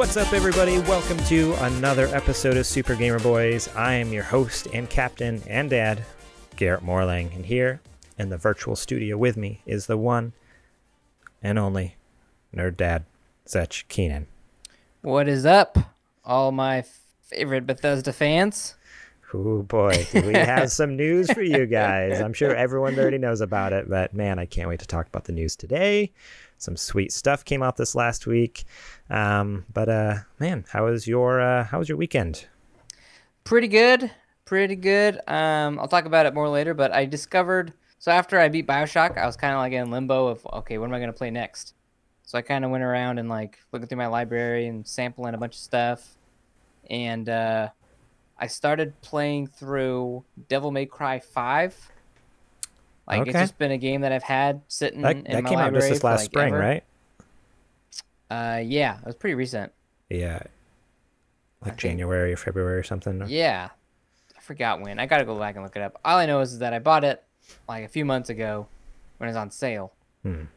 What's up, everybody? Welcome to another episode of Super Gamer Boys. I am your host and captain and dad, Garrett Morlang, and here in the virtual studio with me is the one and only nerd dad, Zech Keenan. What is up, all my favorite Bethesda fans? Oh boy, do we have some news for you guys. I'm sure everyone already knows about it, but man, I can't wait to talk about the news today. Some sweet stuff came out this last week. Man, how was your weekend? Pretty good. I'll talk about it more later, but I discovered, so after I beat BioShock, I was kind of like in limbo of, okay, what am I going to play next? So I kind of went around and like looking through my library and sampling a bunch of stuff. And I started playing through Devil May Cry 5. Like, okay. It's just been a game that I've had sitting in my library. That came out just this last spring, ever. right? Yeah, it was pretty recent. Yeah. Like January or February or something? Yeah. I forgot when. I gotta go back and look it up. All I know is that I bought it like a few months ago when it was on sale. And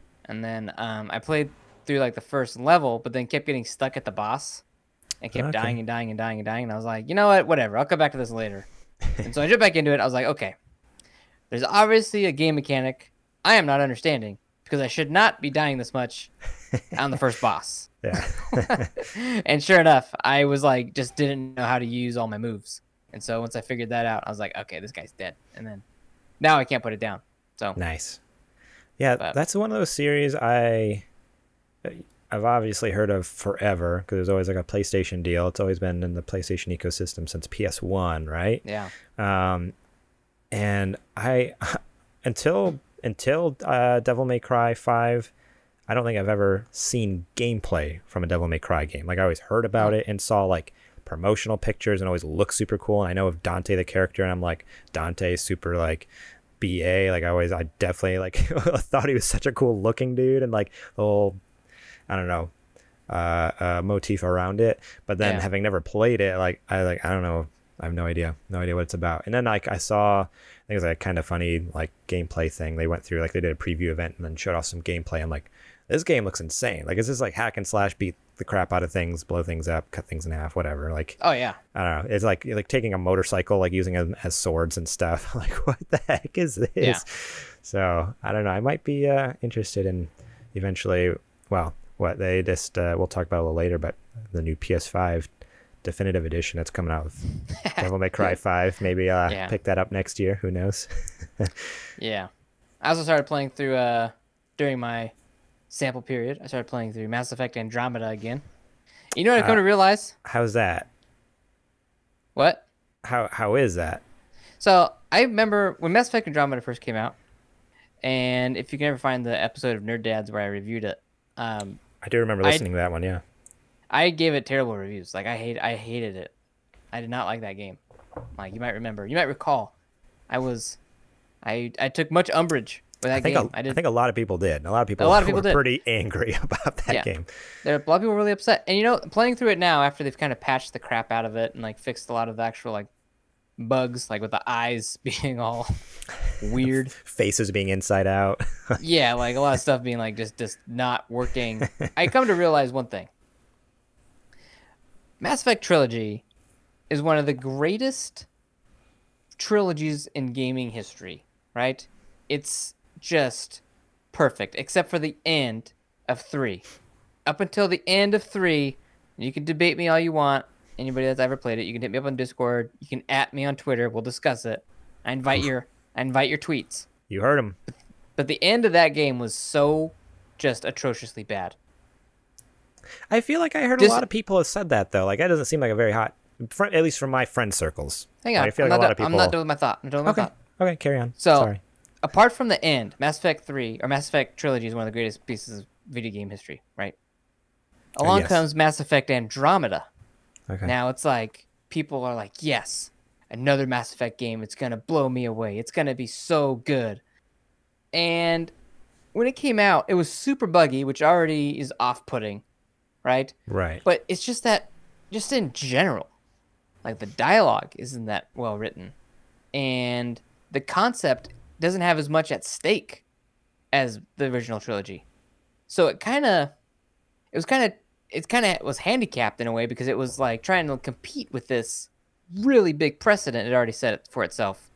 then I played through like the first level, but then kept getting stuck at the boss and kept dying. And I was like, you know what? Whatever. I'll come back to this later. And so I jumped back into it. I was like, okay. There's obviously a game mechanic I am not understanding because I should not be dying this much on the first boss. Yeah. And sure enough, I was like, just didn't know how to use all my moves. And so once I figured that out, I was like, okay, this guy's dead. And then now I can't put it down. So nice. Yeah, that's one of those series I've obviously heard of forever because there's always like a PlayStation deal. It's always been in the PlayStation ecosystem since PS1, right? Yeah. And I until Devil May Cry 5, I don't think I've ever seen gameplay from a Devil May Cry game. Like I always heard about it and saw like promotional pictures and always looked super cool. And I know of Dante the character, and I'm like, Dante is super like BA. Like I definitely like thought he was such a cool looking dude, and like the whole, I don't know, motif around it. But then having never played it, I don't know. I have no idea what it's about. And then like I saw, I think it was like a kind of funny like gameplay thing. They went through, like they did a preview event and then showed off some gameplay. I'm like, this game looks insane. Like, is this like hack and slash, beat the crap out of things, blow things up, cut things in half, whatever? Like, oh yeah, I don't know. It's like taking a motorcycle, like using them as swords and stuff. Like, what the heck is this? Yeah. So I don't know. I might be interested in eventually. Well, what they just we'll talk about a little later, but the new PS5 definitive edition that's coming out with Devil May Cry 5. Maybe pick that up next year. Who knows? Yeah. I also started playing through during my sample period. I started playing through Mass Effect Andromeda again. You know what I've come to realize? How's that? What? How is that? So I remember when Mass Effect Andromeda first came out, and if you can ever find the episode of Nerd Dads where I reviewed it, I do remember listening to that one. Yeah. I gave it terrible reviews. Like I hated it. I did not like that game. Like you might recall, I took much umbrage with that game. I think a lot of people did. A lot of people were pretty angry about that game. There are a lot of people really upset. And you know, playing through it now after they've kind of patched the crap out of it and like fixed a lot of the actual like bugs, like with the eyes being all weird, faces being inside out. Yeah, like a lot of stuff being like just not working. I come to realize one thing. Mass Effect Trilogy is one of the greatest trilogies in gaming history, right? It's just perfect, except for the end of 3. Up until the end of 3, you can debate me all you want. Anybody that's ever played it, you can hit me up on Discord. You can @ me on Twitter. We'll discuss it. I invite your tweets. You heard him. But the end of that game was so just atrociously bad. I feel like I heard a lot of people have said that though. Like that doesn't seem like a very hot, at least from my friend circles. Hang on, like, I feel like a lot of people. I'm not done with my thought. Okay, carry on. So, sorry. Apart from the end, Mass Effect 3 or Mass Effect Trilogy is one of the greatest pieces of video game history, right? Along comes Mass Effect Andromeda. Okay. Now it's like people are like, yes, another Mass Effect game. It's gonna blow me away. It's gonna be so good. And when it came out, it was super buggy, which already is off-putting. Right? Right. But it's just that, just in general, like the dialogue isn't that well written. And the concept doesn't have as much at stake as the original trilogy. So it was kind of it kind of was handicapped in a way because it was like trying to compete with this really big precedent it already set it for itself,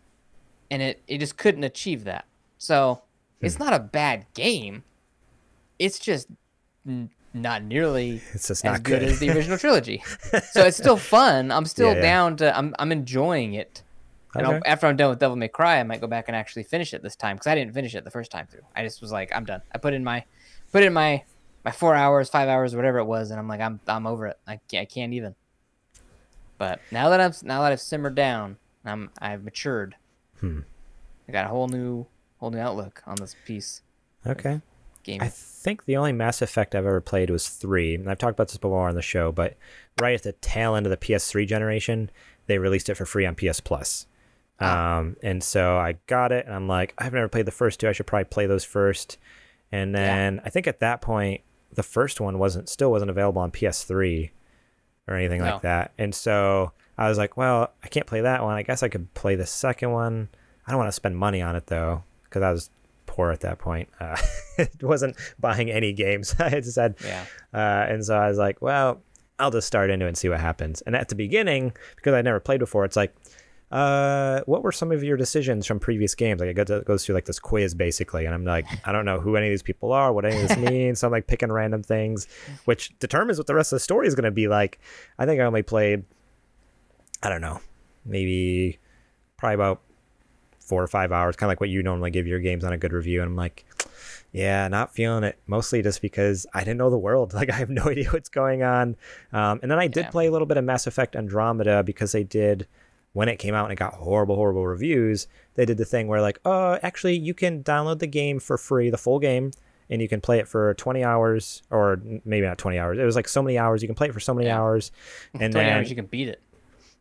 and it just couldn't achieve that. So it's not a bad game. It's just not nearly It's just as not good good. as the original trilogy. So it's still fun. I'm still Yeah. down to. I'm enjoying it. And Okay. after I'm done with Devil May Cry, I might go back and actually finish it this time because I didn't finish it the first time through. I just was like, I'm done. I put in my 4 hours, 5 hours, whatever it was, and I'm like, I'm over it. I can't even. But now that I've simmered down, I've matured. I got a whole new outlook on this piece. Okay. Game. I think the only Mass Effect I've ever played was 3. And I've talked about this before on the show, but right at the tail end of the PS3 generation, they released it for free on PS Plus. And so I got it, and I'm like, I've never played the first two. I should probably play those first. And then I think at that point, the first one still wasn't available on PS3 or anything like that. And so I was like, well, I can't play that one. I guess I could play the second one. I don't want to spend money on it, though, because I was poor at that point. It wasn't buying any games. I just had, and so I was like, well, I'll just start into it and see what happens. And at the beginning, because I'd never played before, it's like, what were some of your decisions from previous games? Like it goes through like this quiz basically, and I'm like, I don't know who any of these people are, what any of this means. So I'm like picking random things, which determines what the rest of the story is going to be like. I think I only played, I don't know, maybe probably about 4 or 5 hours, kind of like what you normally give your games on a good review. And I'm like, yeah, not feeling it, mostly just because I didn't know the world. Like I have no idea what's going on. And then I did play a little bit of Mass Effect Andromeda because they did, when it came out and it got horrible reviews, they did the thing where like, oh, actually you can download the game for free, the full game, and you can play it for 20 hours, or maybe not 20 hours. It was like so many hours. You can play it for so many hours. And 20 hours, you can beat it.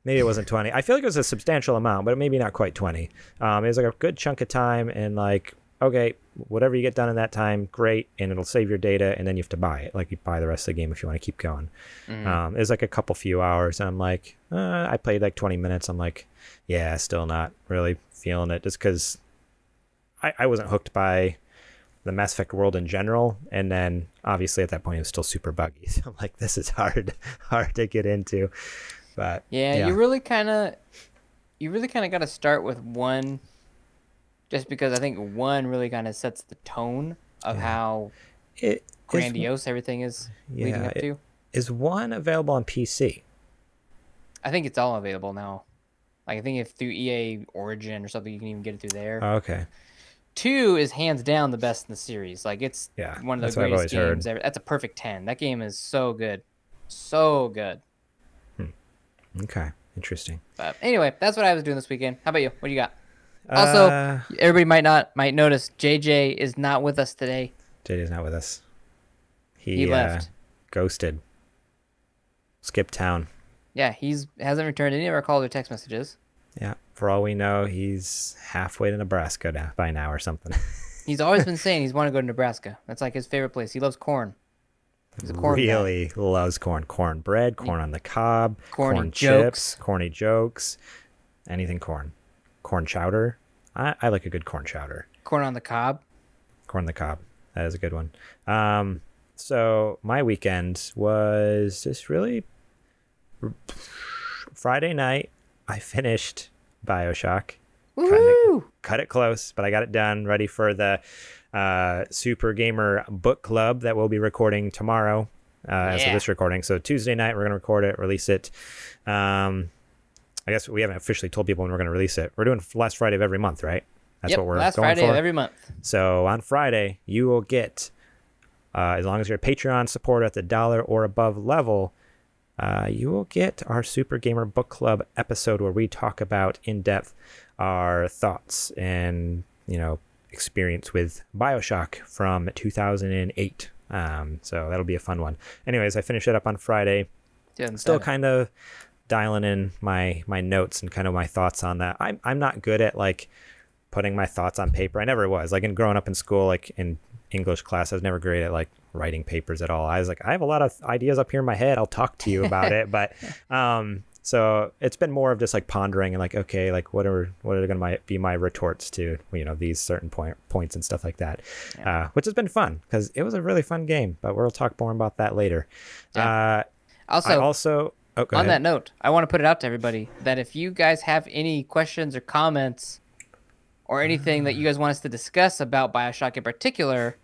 Maybe it wasn't 20. I feel like it was a substantial amount, but maybe not quite 20. It was like a good chunk of time, and like, okay, whatever you get done in that time, great, and it'll save your data, and then you have to buy it. Like you buy the rest of the game if you want to keep going. It was like a few hours, and I'm like, I played like 20 minutes. I'm like, yeah, still not really feeling it, just because I wasn't hooked by the Mass Effect world in general, and then obviously at that point it was still super buggy. So I'm like, this is hard to get into. But you really kind of got to start with one, just because I think one really kind of sets the tone of how grandiose everything is leading up to. Is one available on PC? I think it's all available now. Like I think if through EA Origin or something, you can even get it through there. Oh, okay. 2 is hands down the best in the series. Like it's one of the greatest games ever. That's a perfect 10. That game is so good, so good. Okay, interesting. But anyway, that's what I was doing this weekend. How about you? What do you got? Also, everybody might notice JJ is not with us today. JJ's not with us. He left. Ghosted. Skipped town. Yeah, hasn't returned any of our calls or text messages. Yeah, for all we know, he's halfway to Nebraska by now or something. He's always been saying he's want to go to Nebraska. That's like his favorite place. He loves corn. He's a corn really guy. Loves corn. Corn bread, corn on the cob, corn jokes. chips, corny jokes, anything corn. Corn chowder. I like a good corn chowder. Corn on the cob. Corn on the cob. That is a good one. So my weekend was just really Friday night. I finished BioShock. Cut it close, but I got it done, ready for the Super Gamer Book Club that we'll be recording tomorrow as of this recording. So Tuesday night, we're going to record it, release it. I guess we haven't officially told people when we're going to release it. We're doing last Friday of every month, right? That's what we're last going Friday for. of every month. So on Friday, you will get, as long as you're a Patreon supporter at the $1 or above level, you will get our Super Gamer Book Club episode where we talk about in depth our thoughts and, experience with BioShock from 2008. So that'll be a fun one. Anyways, I finished it up on Friday. Still kind of dialing in my notes and kind of my thoughts on that. I'm not good at like putting my thoughts on paper. I never was. Like in growing up in school, like in English class, I was never great at like writing papers at all. I was like, I have a lot of ideas up here in my head. I'll talk to you about it. But So it's been more of just like pondering and like, okay, like what are going to be my retorts to, these certain points and stuff like that, which has been fun because it was a really fun game, but we'll talk more about that later. Yeah. Also, on ahead. that note, I want to put it out to everybody that if you guys have any questions or comments or anything that you guys want us to discuss about BioShock in particular,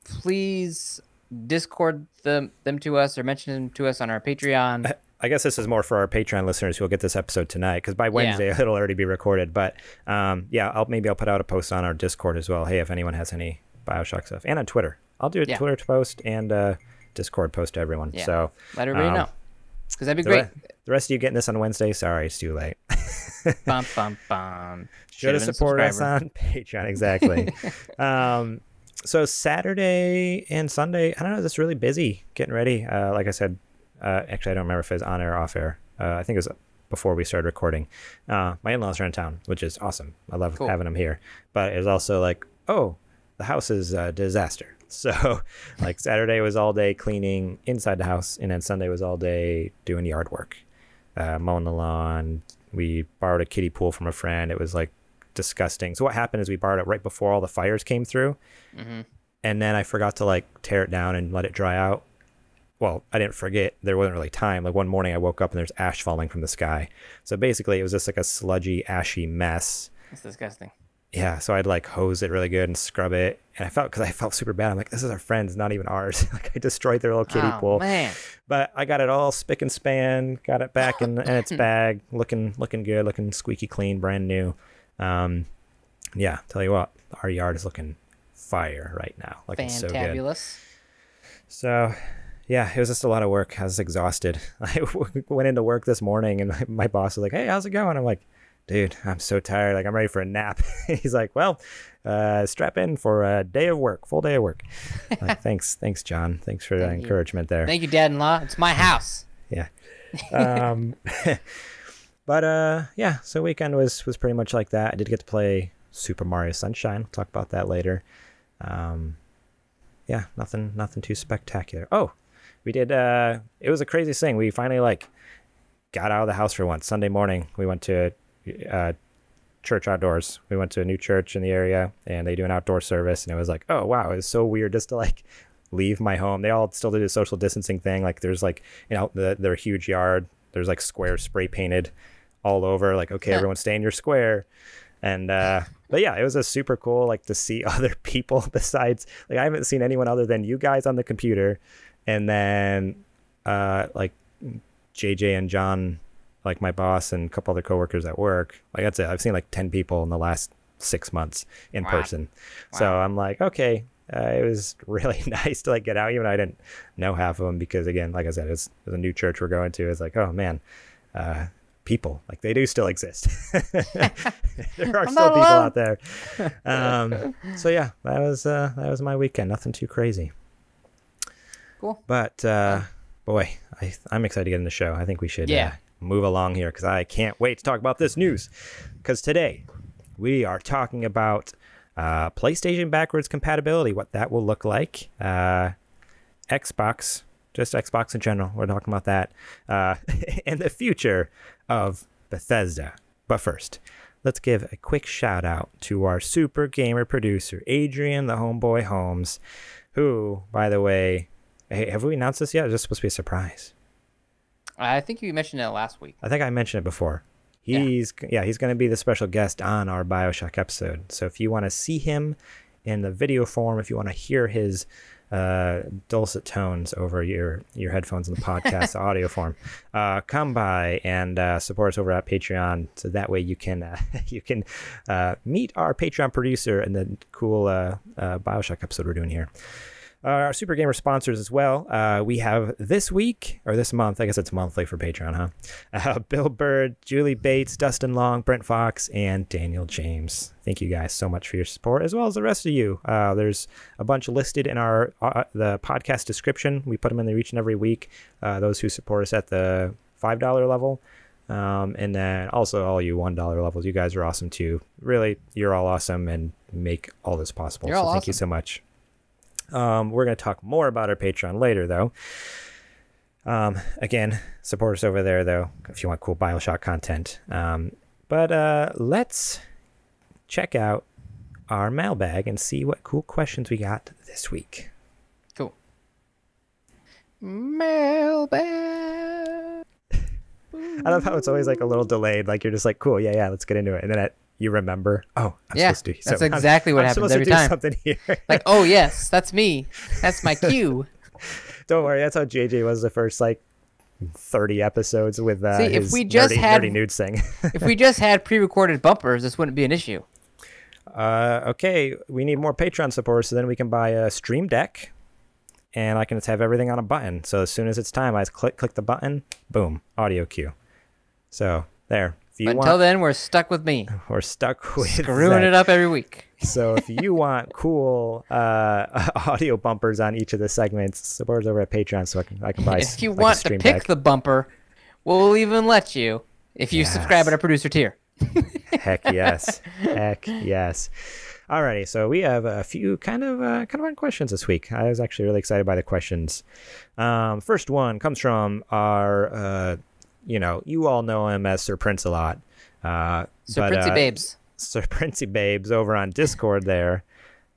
please Discord them to us or mention them to us on our Patreon. I guess this is more for our Patreon listeners who will get this episode tonight, because by Wednesday it'll already be recorded. But I'll put out a post on our Discord as well. Hey, if anyone has any BioShock stuff, and on Twitter, I'll do a Twitter post and Discord post to everyone. Yeah. So let everybody know, because that'd be great. The rest of you getting this on Wednesday, sorry, it's too late. Bum, bum, bum. Should have supported us on Patreon, exactly. So Saturday and Sunday, I don't know, just really busy getting ready. Like I said, actually, I don't remember if it was on air or off air. I think it was before we started recording. My in-laws are in town, which is awesome. I love having them here. But it was also like, oh, the house is a disaster. So like Saturday was all day cleaning inside the house, and then Sunday was all day doing yard work, mowing the lawn. We borrowed a kiddie pool from a friend. It was like disgusting. So what happened is we borrowed it right before all the fires came through. Mm-hmm. And then I forgot to like tear it down and let it dry out. Well, I didn't forget. There wasn't really time. Like one morning I woke up and there's ash falling from the sky. So basically it was just like a sludgy, ashy mess. That's disgusting. Yeah. So I'd like hose it really good and scrub it. And I felt super bad. I'm like, this is our friends, not even ours. Like I destroyed their little kiddie pool. Man. But I got it all spick and span, got it back in its bag, looking good, looking squeaky clean, brand new. Yeah, tell you what, our yard is looking fire right now. Looking so good. So yeah, it was just a lot of work. I was exhausted. I went into work this morning and my boss was like, hey, how's it going? I'm like, dude, I'm so tired. Like I'm ready for a nap. He's like, well, strap in for a day of work, full day of work. Like, thanks, John. Thanks for the encouragement there. Thank you, Dad-in-law. It's my house. Yeah. But yeah, so weekend was pretty much like that. I did get to play Super Mario Sunshine. We'll talk about that later. Yeah, nothing too spectacular. Oh, we did. It was the craziest thing. We finally like got out of the house for once. Sunday morning, we went to church outdoors. We went to a new church in the area, and they do an outdoor service. And it was like, oh wow, it was so weird just to like leave my home. They all still do the social distancing thing. Like there's like their huge yard. There's like squares spray painted all over. Like okay, everyone stay in your square. And but yeah, it was a super cool like to see other people besides like I haven't seen anyone other than you guys on the computer, and then like JJ and John, like my boss and a couple other coworkers at work. Like that's it. I've seen like 10 people in the last 6 months in person. Wow. So I'm like, okay, it was really nice to like get out, even though I didn't know half of them, because again, like I said, it's a new church we're going to. It's like, oh man, people, like they do still exist. There are still people out there. So yeah, that was my weekend. Nothing too crazy. Cool. But boy, I'm excited to get in the show. I think we should move along here, because I can't wait to talk about this news. Because today we are talking about PlayStation backwards compatibility, what that will look like. Xbox, just Xbox in general. We're talking about that. And the future of Bethesda. But first, let's give a quick shout out to our super gamer producer, Adrian the Homeboy Holmes, who, by the way, hey, have we announced this yet? Is this supposed to be a surprise? I think you mentioned it last week. I think I mentioned it before. He's going to be the special guest on our BioShock episode. So if you want to see him in the video form, if you want to hear his dulcet tones over your headphones in the podcast audio form, come by and support us over at Patreon, so that way you can meet our Patreon producer and the cool BioShock episode we're doing here. Our Super Gamer sponsors as well. We have this week, or this month, I guess it's monthly for Patreon, huh? Bill Bird, Julie Bates, Dustin Long, Brent Fox, and Daniel James. Thank you guys so much for your support, as well as the rest of you. There's a bunch listed in our the podcast description. We put them in there each and every week. Those who support us at the $5 level. And then also all you $1 levels. You guys are awesome too. Really, you're all awesome and make all this possible. You're all awesome. Thank you so much. We're going to talk more about our Patreon later, though. Again, support us over there, though, if you want cool Bioshock content. But let's check out our mailbag and see what cool questions we got this week. Cool. Mailbag. I love how it's always like a little delayed. Like you're just like, cool, yeah, let's get into it. And then you remember, I'm supposed to do that's exactly what happens every time. Something here. Like, oh, yes, that's me. That's my cue. Don't worry, that's how JJ was the first like 30 episodes with if we just nerdy nudes thing. If we just had pre-recorded bumpers, this wouldn't be an issue. Okay, we need more Patreon support, so then we can buy a Stream Deck, and I can just have everything on a button. So as soon as it's time, I just click the button, boom, audio cue. So there. Until then, we're stuck with me. We're stuck with screwing it up every week. So if you want cool audio bumpers on each of the segments, support us over at Patreon so I can buy. If you want to pick the bumper, we'll even let you if you subscribe at our producer tier. Heck yes. Heck yes. Alrighty, so we have a few kind of fun questions this week. I was actually really excited by the questions. First one comes from our, you all know him as Sir Prince a lot. Sir Princey Babes. Sir Princey Babes over on Discord there.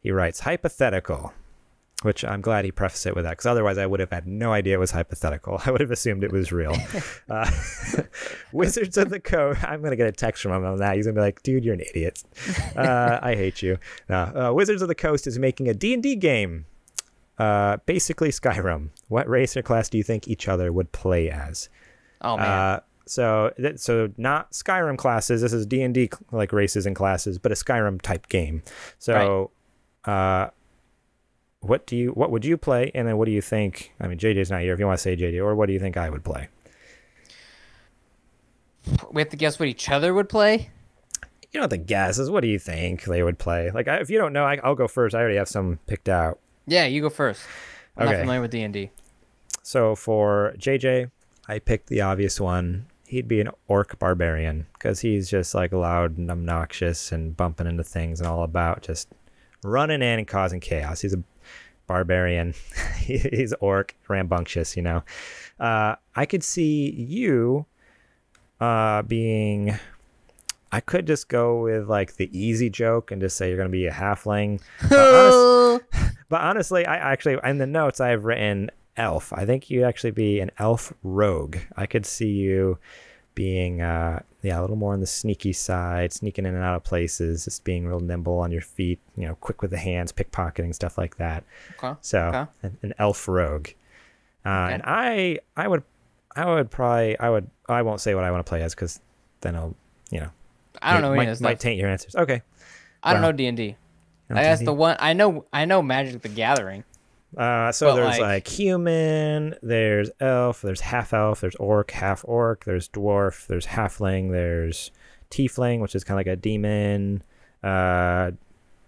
He writes, hypothetical, which I'm glad he prefaced it with that, because otherwise I would have had no idea it was hypothetical. I would have assumed it was real. Wizards of the Coast. I'm going to get a text from him on that. He's going to be like, dude, you're an idiot. I hate you. Wizards of the Coast is making a D&D game. Basically Skyrim. What race or class do you think each other would play as? Oh, man. So not Skyrim classes. This is D&D like races and classes, but a Skyrim type game. So, right. What would you play? And then what do you think? I mean, JJ's not here if you want to say JJ, or what do you think I would play? We have to guess what each other would play? You don't have to guess. What do you think they would play? Like, if you don't know, I'll go first. I already have some picked out. Yeah, you go first. I'm not familiar with D&D. So for JJ, I picked the obvious one. He'd be an orc barbarian because he's just like loud and obnoxious and bumping into things and all about just running in and causing chaos. He's a barbarian. He's orc, rambunctious, I could see you being... I could just go with like the easy joke and just say you're going to be a halfling. But honestly, I actually, in the notes I've written elf. I think you'd actually be an elf rogue. I could see you being a little more on the sneaky side, sneaking in and out of places, just being real nimble on your feet, quick with the hands, pickpocketing, stuff like that. Okay. So an elf rogue. And I won't say what I want to play as because then I'll, I don't know. Might taint your answers. Okay. I don't know D&D. That's the one I know Magic the Gathering. So there's like human, there's elf, there's half elf, there's orc, half orc, there's dwarf, there's halfling, there's tiefling, which is kind of like a demon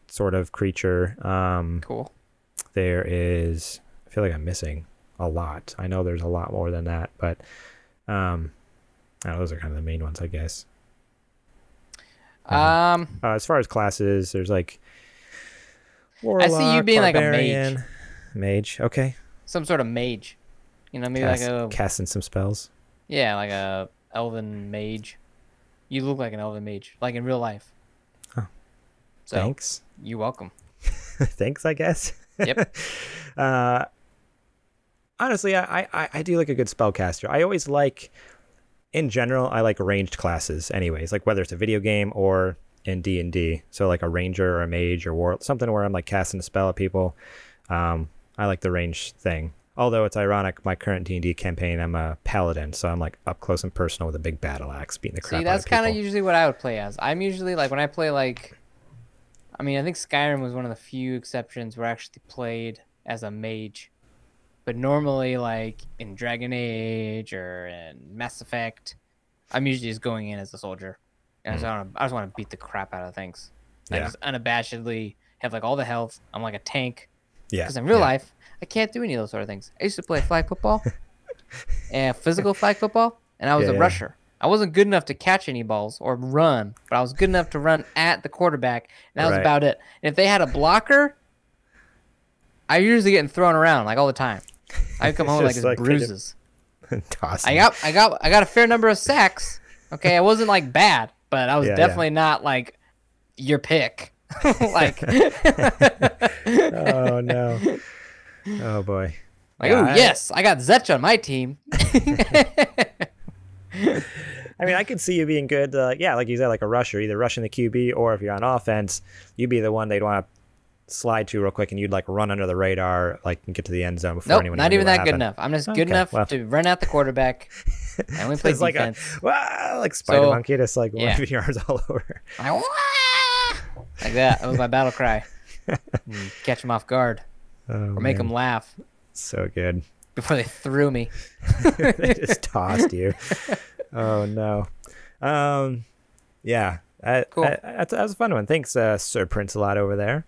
sort of creature. Cool. There is, I feel like I'm missing a lot. I know there's a lot more than that, but those are kind of the main ones, I guess. As far as classes, there's like warlock, I see you being barbarian, like a mage. Okay. Some sort of mage. Maybe like a... Casting some spells. Yeah, like a elven mage. You look like an elven mage, like in real life. Oh. So, thanks. You're welcome. Thanks, I guess. Yep. Honestly, I do like a good spellcaster. I always like... In general, I like ranged classes anyways, like whether it's a video game or in D&D. So like a ranger or a mage or war, something where I'm like casting a spell at people. I like the range thing. Although it's ironic, my current D&D campaign, I'm a paladin, so I'm like up close and personal with a big battle axe beating the crap out of people. See, that's kind of usually what I would play as. I'm usually like when I play I think Skyrim was one of the few exceptions where I actually played as a mage. But normally, like in Dragon Age or in Mass Effect, I'm usually just going in as a soldier, and I just want to beat the crap out of things. Yeah. I just unabashedly have like all the health. I'm like a tank. Yeah. Because in real life, I can't do any of those sort of things. I used to play flag football, and physical flag football, and I was a rusher. I wasn't good enough to catch any balls or run, but I was good enough to run at the quarterback, and that was about it. And if they had a blocker, I usually getting thrown around like all the time. I'd come home with like bruises. Tossing. I got a fair number of sacks. Okay, I wasn't like bad, but I was definitely not like your pick. Like, oh no, oh boy. Like, oh yes, I got Zetch on my team. I mean, I could see you being good. Like you said, like a rusher, either rushing the QB, or if you're on offense, you'd be the one they'd want to slide to real quick, and you'd like run under the radar, like and get to the end zone before anyone. Not even that good enough. I'm just good enough to run out the quarterback. And we play defense. Like Spider Monkey, just like waving your arms all over. Like that. That was my battle cry. Catch them off guard, or make them laugh. So good. Before they threw me. They just tossed you. Oh no. Yeah. Cool. That was a fun one. Thanks, Sir Prince a lot over there.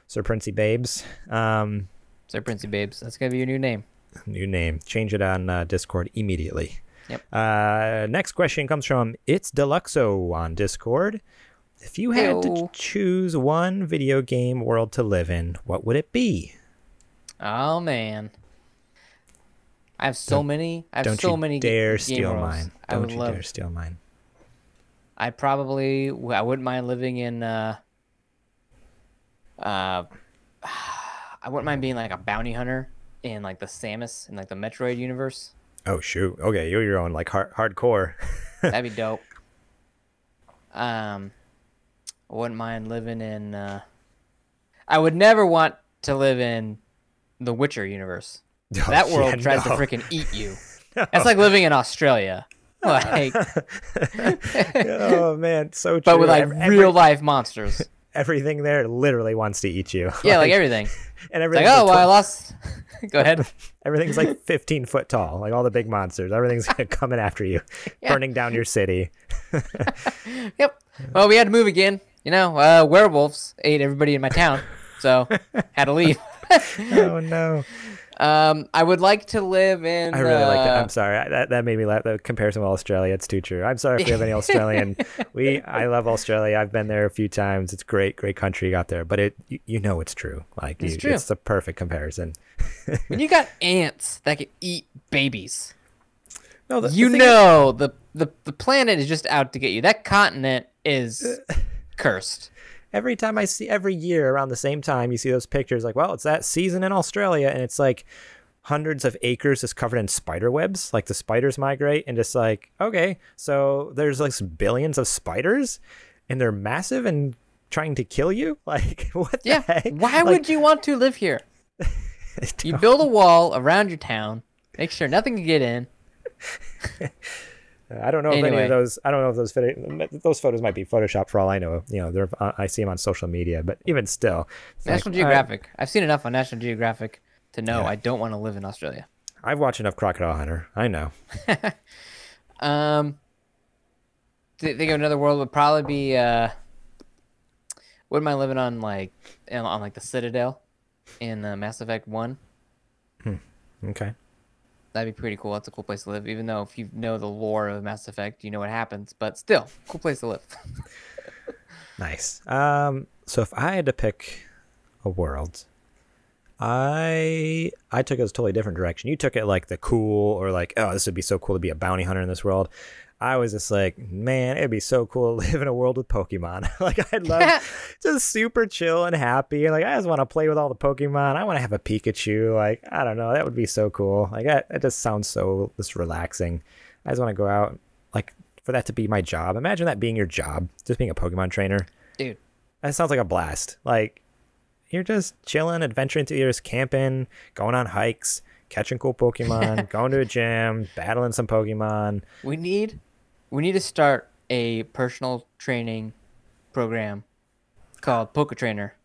Sir Princey Babes. Sir Princey Babes. That's gonna be your new name. New name. Change it on Discord immediately. Yep. Next question comes from It's Deluxo on Discord. If you had to choose one video game world to live in, what would it be? Oh man. I have so many. I have so many. Don't you dare steal mine. Don't you dare steal mine. I wouldn't mind living in. I wouldn't mind being like a bounty hunter in like the Samus in like the Metroid universe. Oh shoot! Okay, you're your own like hardcore. That'd be dope. I wouldn't mind living in. I would never want to live in the Witcher universe. That world tries to freaking eat you. No. That's like living in Australia. Like, oh man, so true. But with like real life monsters. Everything there literally wants to eat you. Yeah, like everything. And everything's like, I lost. Go ahead. Everything's like 15 foot tall, like all the big monsters. Everything's coming after you, burning down your city. Yep. Well, we had to move again. You know, werewolves ate everybody in my town, so had to leave. Oh no. I would like to live in. I really like that. I'm sorry. That made me laugh. The comparison with Australia, it's too true. I'm sorry if we have any Australian. I love Australia. I've been there a few times. It's great country you got there. But you know it's true. Like it's true. It's the perfect comparison. When you got ants that can eat babies, no, the planet is just out to get you. That continent is cursed. Every year around the same time, you see those pictures like, well, it's that season in Australia, and it's like hundreds of acres just covered in spider webs. Like the spiders migrate, and just like, okay, so there's like billions of spiders, and they're massive and trying to kill you. Like, what the heck? Why would you want to live here? You build a wall around your town, make sure nothing can get in. I don't know if any of those. I don't know if those photos might be Photoshopped for all I know. You know, I see them on social media, but even still, National Geographic. I've seen enough on National Geographic to know I don't want to live in Australia. I've watched enough Crocodile Hunter. I know. Think of another world would probably be. Wouldn't mind living on like the Citadel in Mass Effect 1. Okay. That'd be pretty cool. That's a cool place to live. Even though if you know the lore of Mass Effect, you know what happens. But still, cool place to live. Nice. So if I had to pick a world, I took it as a totally different direction. You took it like the cool, or like, oh, this would be so cool to be a bounty hunter in this world. I was just like, man, it'd be so cool to live in a world with Pokemon. Like, I'd love just super chill and happy. Like, I just want to play with all the Pokemon. I want to have a Pikachu. Like, I don't know. That would be so cool. Like, it just sounds so just relaxing. I just want to go out, like, for that to be my job. Imagine that being your job, just being a Pokemon trainer. Dude. That sounds like a blast. Like, you're just chilling, adventuring through years, camping, going on hikes, catching cool Pokemon, going to a gym, battling some Pokemon. We need to start a personal training program called Poke Trainer,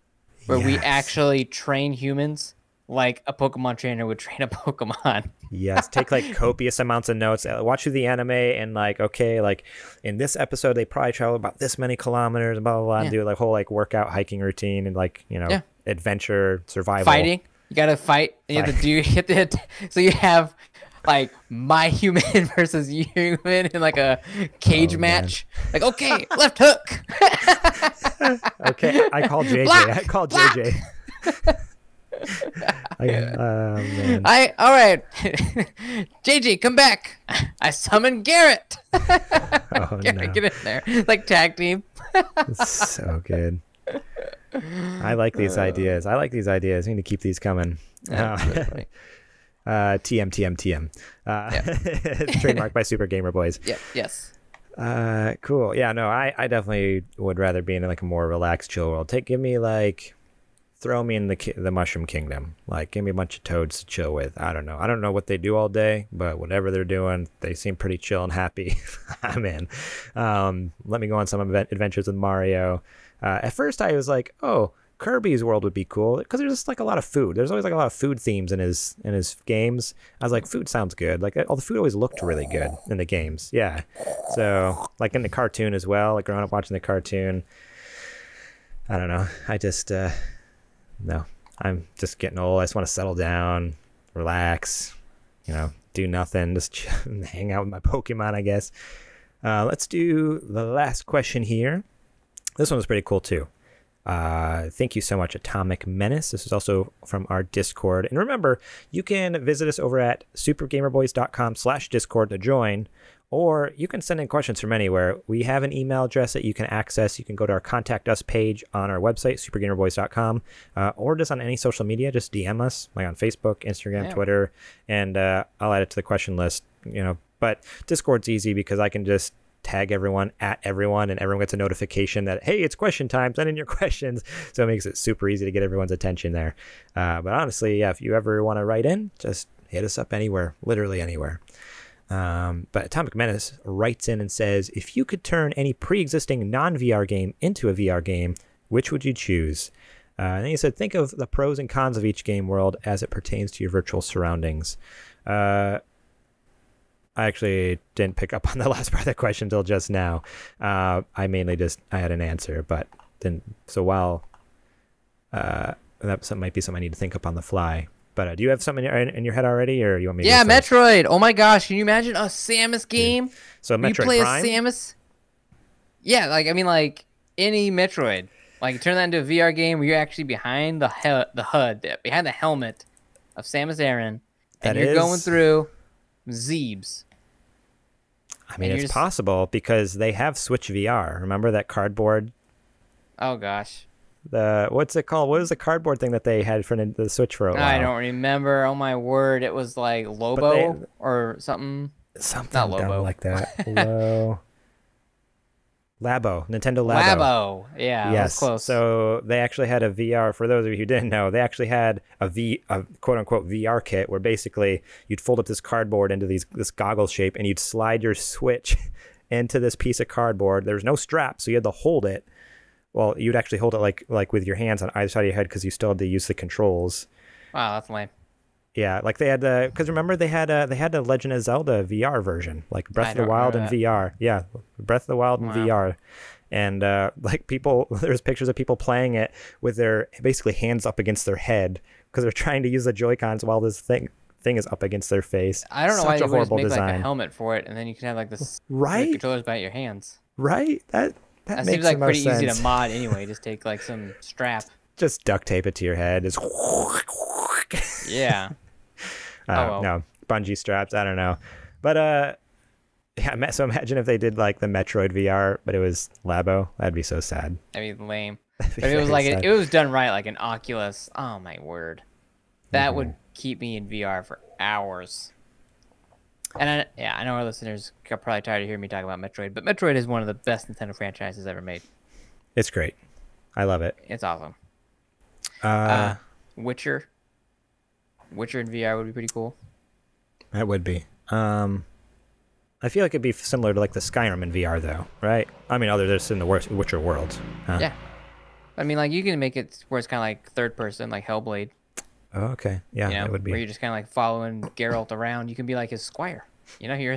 where we actually train humans like a Pokemon trainer would train a Pokemon. Yes, take like copious amounts of notes, watch through the anime, and like, okay, like in this episode they probably travel about this many kilometers, blah blah blah, and do like whole like workout hiking routine and like, you know, adventure, survival, fighting. You gotta fight. You have to so you have like my human versus human in like a cage match. Man. Like, okay, left hook. Okay, I call JJ. Block, I call block. JJ. Man. All right. JG, come back. I summon Garrett. Oh Garrett, no. get in there. Like tag team. So good. I like these ideas. I need to keep these coming. Really TM TM TM. It's trademarked by Super Gamer Boys. Yep. Yes. Cool. Yeah, no, I definitely would rather be in like a more relaxed, chill world. Throw me in the Mushroom Kingdom. Like, give me a bunch of toads to chill with. I don't know what they do all day, but whatever they're doing, they seem pretty chill and happy. I'm in. Let me go on some adventures with Mario. At first, I was like, oh, Kirby's world would be cool because there's just like a lot of food. There's always like a lot of food themes in his games. I was like, food sounds good. Like all the food always looked really good in the games. Yeah. So like in the cartoon as well. Like growing up watching the cartoon. I don't know. I just no. I'm just getting old. I just want to settle down, relax, do nothing, just hang out with my Pokemon, I guess. Let's do the last question here. This one was pretty cool too. Thank you so much, Atomic Menace. This is also from our Discord. And remember, you can visit us over at supergamerboys.com/Discord to join, or you can send in questions from anywhere. We have an email address that you can access. You can go to our Contact Us page on our website, supergamerboys.com, or just on any social media. Just DM us, like on Facebook, Instagram, Twitter, and I'll add it to the question list. But Discord's easy because I can just tag everyone at everyone, and everyone gets a notification that, hey, it's question time, send in your questions. So it makes it super easy to get everyone's attention there. But honestly, yeah, if you ever want to write in, just hit us up anywhere, literally anywhere. But Atomic Menace writes in and says, if you could turn any pre-existing non-VR game into a VR game, which would you choose? And then he said, think of the pros and cons of each game world as it pertains to your virtual surroundings. I actually didn't pick up on the last part of the question until just now. I had an answer, but then, so while that might be something I need to think up on the fly. But do you have something in your head already, or you want me to? Yeah, Metroid. Oh my gosh, can you imagine a Samus game? So Metroid you play Prime? a Samus? Yeah, like any Metroid. Like you turn that into a VR game where you're actually behind the HUD, behind the helmet of Samus Aran, and you're going through Zeebs. I mean, it's possible because they have Switch VR. Remember that cardboard? Oh gosh. What's it called? What was the cardboard thing that they had for the Switch for a while? I don't remember. Oh my word! It was like Lobo or something. Something not Lobo. Dumb like that. Labo, Nintendo Labo. Labo, yeah, yes. That was close. So they actually had a VR. For those of you who didn't know, they actually had a quote unquote VR kit where basically you'd fold up this cardboard into this goggle shape, and you'd slide your Switch into this piece of cardboard. There's no strap, so you had to hold it. Well, you'd actually hold it like with your hands on either side of your head because you still had to use the controls. Wow, that's lame. Yeah, like they had because remember they had the Legend of Zelda VR version, like Breath of the Wild in VR. Yeah, Breath of the Wild in VR, and like there's pictures of people playing it with their basically hands up against their head because they're trying to use the Joy-Cons while this thing is up against their face. I don't know why they would just make like a helmet for it, and then you can have like this controllers by your hands. Right. That seems like pretty easy to mod anyway. Just take like some strap. Just duct tape it to your head. Just yeah. No, bungee straps. I don't know, but yeah. So imagine if they did like the Metroid VR, but it was Labo. That'd be so sad. That'd be lame. But it was like it was done right, like an Oculus. Oh my word, that would keep me in VR for hours. And I know our listeners are probably tired of hearing me talk about Metroid, but Metroid is one of the best Nintendo franchises ever made. It's great. I love it. It's awesome. Witcher in VR would be pretty cool. That would be. I feel like it'd be similar to like the Skyrim in VR though, right? I mean, other than in the Witcher world. Yeah. I mean, like you can make it where it's kind of like third person, like Hellblade. Oh, okay. Yeah, it would be. Where you're just kind of like following Geralt around. You can be like his squire. You're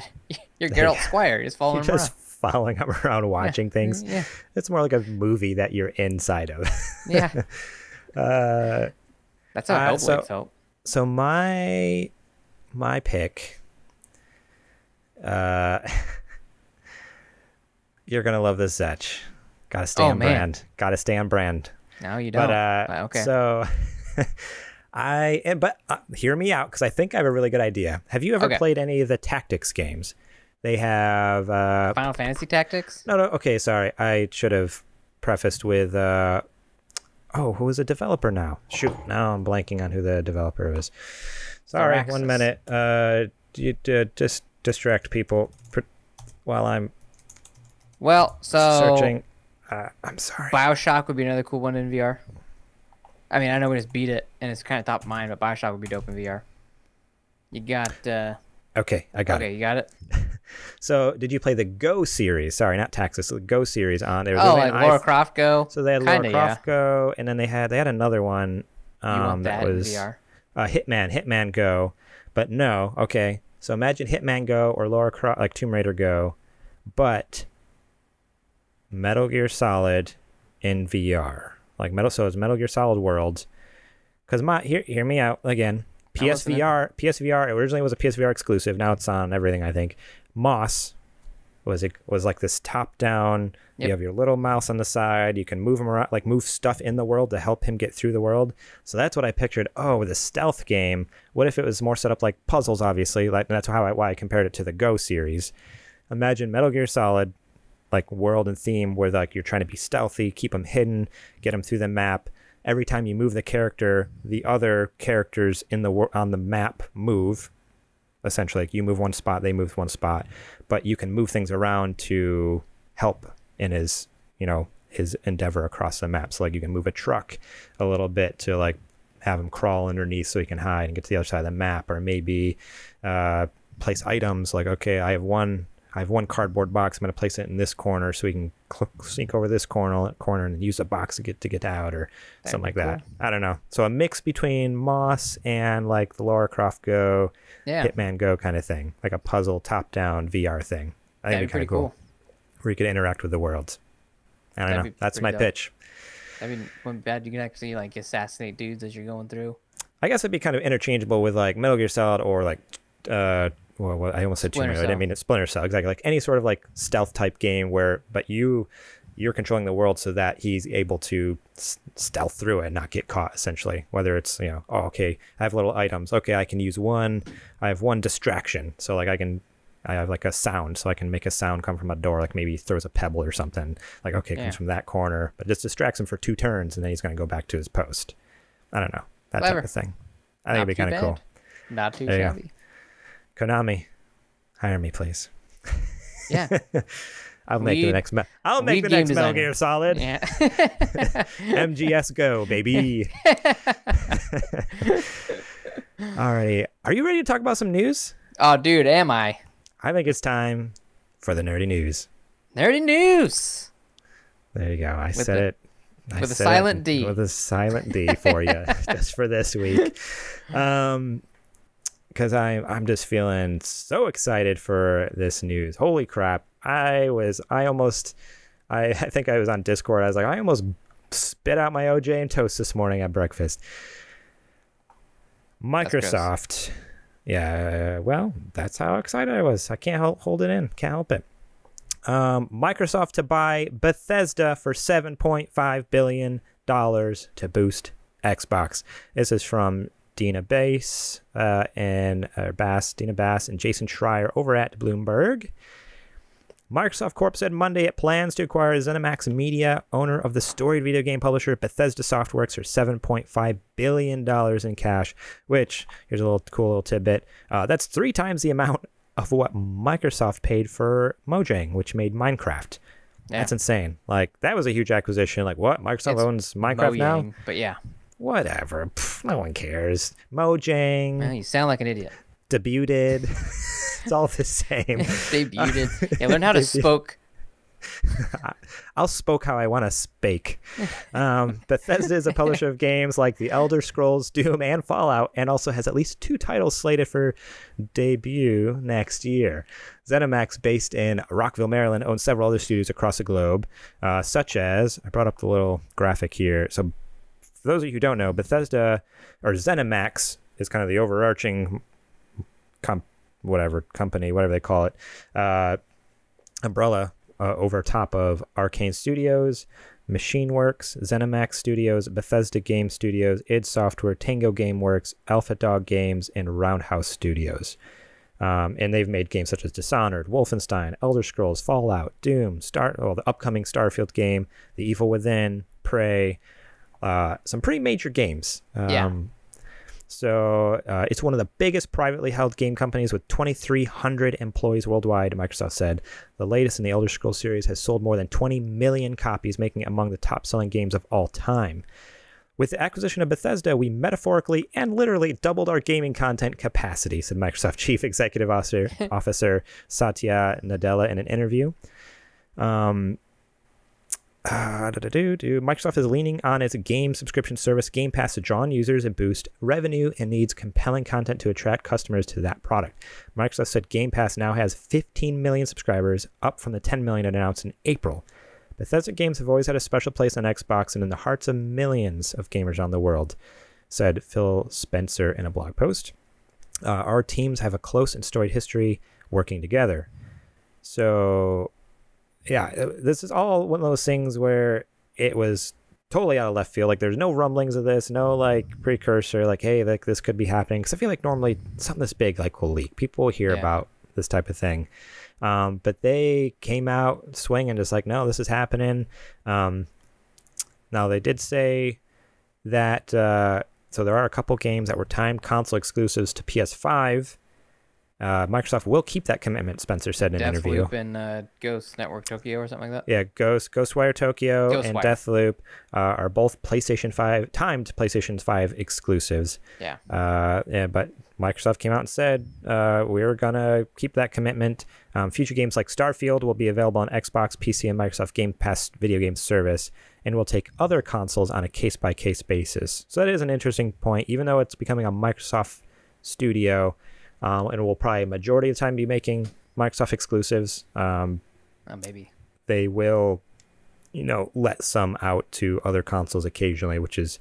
Geralt's squire. You're just following him around. Following him around, watching things. Yeah. It's more like a movie that you're inside of. Yeah. That's how Hellblade felt. So my pick, you're gonna love this, Zetch. Gotta stay on brand. Gotta stay on brand. No, you don't. But okay. So But hear me out, because I think I have a really good idea. Have you ever played any of the tactics games? They have Final Fantasy Tactics. No. Okay, sorry. I should have prefaced with who is a developer now? Shoot, now I'm blanking on who the developer is. Sorry, Firaxis. 1 minute. You just distract people while I'm searching. I'm sorry. BioShock would be another cool one in VR. I mean, I know we just beat it, and it's kind of top of mind, but BioShock would be dope in VR. You got... Okay, I got it. Okay, you got it? So, did you play the Go series? Sorry, not Taxis. The Go series on there. Like Lara Croft Go? So they had Lara Croft Go, and then they had another one that was in VR? Hitman Go. But no, okay. So imagine Hitman Go or Lara Croft, like Tomb Raider Go, but Metal Gear Solid in VR. So it's Metal Gear Solid Worlds. Because hear me out again. PSVR originally was a PSVR exclusive. Now it's on everything, I think. Moss was like this top down. Yep. You have your little mouse on the side. You can move him around, like move stuff in the world to help him get through the world. So that's what I pictured. Oh, with a stealth game. What if it was more set up like puzzles? Obviously, like that's why I compared it to the Go series. Imagine Metal Gear Solid, like world and theme, where like you're trying to be stealthy, keep them hidden, get them through the map. Every time you move the character, the other characters on the map move. Essentially, like you move one spot, they move one spot, but you can move things around to help in his endeavor across the map. So like you can move a truck a little bit to like have him crawl underneath so he can hide and get to the other side of the map, or maybe place items like, okay, I have one cardboard box. I'm going to place it in this corner so we can sneak over this corner and use a box to get out, or something like that. I don't know. So a mix between Moss and like the Lara Croft Go, Hitman Go kind of thing, like a puzzle top-down VR thing. I think it'd be kind of cool. Where you could interact with the worlds. I don't know. That's my pitch. I mean, when bad you can actually like assassinate dudes as you're going through. I guess it'd be kind of interchangeable with like Metal Gear Solid or like well, I almost said Tomb Raider. I didn't mean it's Splinter Cell. Exactly, like any sort of like stealth type game but you're controlling the world so that he's able to stealth through it and not get caught. Essentially, whether it's okay, I have little items. Okay, I can use one. I have one distraction, so like I have like a sound, so I can make a sound come from a door, like maybe he throws a pebble or something. Like okay, it comes from that corner, but just distracts him for 2 turns, and then he's gonna go back to his post. I don't know, that type of thing. I think it'd be kind of cool. Not too shabby. Konami, hire me, please. Yeah. I'll make the next Metal Gear Solid. Yeah. MGS Go, baby. Alrighty. Are you ready to talk about some news? Oh, dude, am I? I think it's time for the nerdy news. Nerdy news. There you go. I said it. With a silent D. With a silent D for you, just for this week. Because I'm just feeling so excited for this news. Holy crap. I think I was on Discord. I was like, I almost spit out my OJ and toast this morning at breakfast. Microsoft. Yeah, well, that's how excited I was. I can't hold it in. Can't help it. Microsoft to buy Bethesda for $7.5 billion to boost Xbox. This is from Dina Bass and Jason Schreier over at Bloomberg. Microsoft Corp said Monday it plans to acquire ZeniMax Media, owner of the storied video game publisher Bethesda Softworks, for $7.5 billion in cash, which, here's a cool little tidbit, that's 3 times the amount of what Microsoft paid for Mojang, which made Minecraft. Yeah. That's insane. Like, that was a huge acquisition. Like, what? Microsoft owns Minecraft now? But yeah. Whatever. No one cares. Mojang. Well, you sound like an idiot. Debuted. It's all the same. Debuted. Yeah, learn how to spoke. I'll spoke how I want to spake. Bethesda is a publisher of games like The Elder Scrolls, Doom, and Fallout, and also has at least 2 titles slated for debut next year. ZeniMax, based in Rockville, Maryland, owns several other studios across the globe, such as, I brought up the little graphic here. So for those of you who don't know, Bethesda, or ZeniMax, is kind of the overarching company, whatever they call it, umbrella over top of Arcane Studios, MachineWorks, ZeniMax Studios, Bethesda Game Studios, id Software, Tango Gameworks, Alpha Dog Games, and Roundhouse Studios. And they've made games such as Dishonored, Wolfenstein, Elder Scrolls, Fallout, Doom, the upcoming Starfield game, The Evil Within, Prey, some pretty major games. So it's one of the biggest privately held game companies with 2,300 employees worldwide, Microsoft said. The latest in the Elder Scrolls series has sold more than 20 million copies, making it among the top-selling games of all time. With the acquisition of Bethesda, we metaphorically and literally doubled our gaming content capacity, said Microsoft Chief Executive Officer Satya Nadella in an interview. Microsoft is leaning on its game subscription service Game Pass to draw in users and boost revenue and needs compelling content to attract customers to that product. Microsoft said Game Pass now has 15 million subscribers, up from the 10 million announced in April. Bethesda games have always had a special place on Xbox and in the hearts of millions of gamers around the world, said Phil Spencer in a blog post. Our teams have a close and storied history working together. So, yeah, this is all one of those things where it was totally out of left field. Like, there's no rumblings of this, no, like, precursor, like, hey, like, this could be happening. Because I feel like normally something this big, like, will leak. People will hear about this type of thing. But they came out swinging, just like, no, this is happening. Now, they did say that, so there are a couple games that were timed console exclusives to PS5. Microsoft will keep that commitment, Spencer said in an interview. Deathloop and Ghost Network Tokyo or something like that? Yeah, Ghostwire Tokyo and Deathloop are both PlayStation 5, timed PlayStation 5 exclusives. Yeah. But Microsoft came out and said, we're going to keep that commitment. Future games like Starfield will be available on Xbox, PC, and Microsoft Game Pass video game service, and will take other consoles on a case-by-case basis. So that is an interesting point. Even though it's becoming a Microsoft studio, and will probably majority of the time be making Microsoft exclusives. Maybe. They will, let some out to other consoles occasionally, which is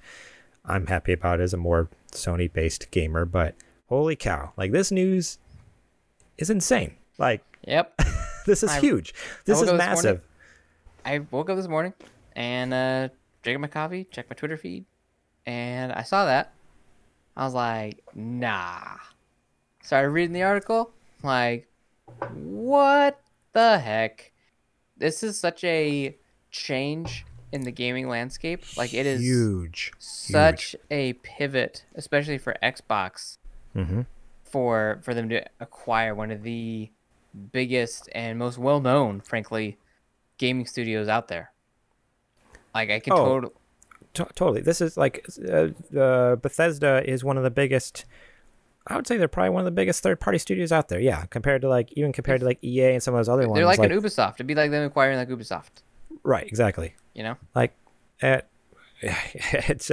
I'm happy about as a more Sony-based gamer. But holy cow, like this news is insane. Like, yep, this is huge. This is massive. I woke up this morning and drank my coffee, checked my Twitter feed, and I saw that. I was like, nah. Started reading the article, like, what the heck? This is such a change in the gaming landscape. Like, it is huge. A pivot, especially for Xbox, for them to acquire one of the biggest and most well-known, frankly, gaming studios out there. Like, I can totally. This is like Bethesda is one of the biggest. I would say they're probably one of the biggest third-party studios out there. Yeah, compared to EA and some of those other ones. They're like an Ubisoft. It'd be like them acquiring like Ubisoft. Right, exactly. Like, it's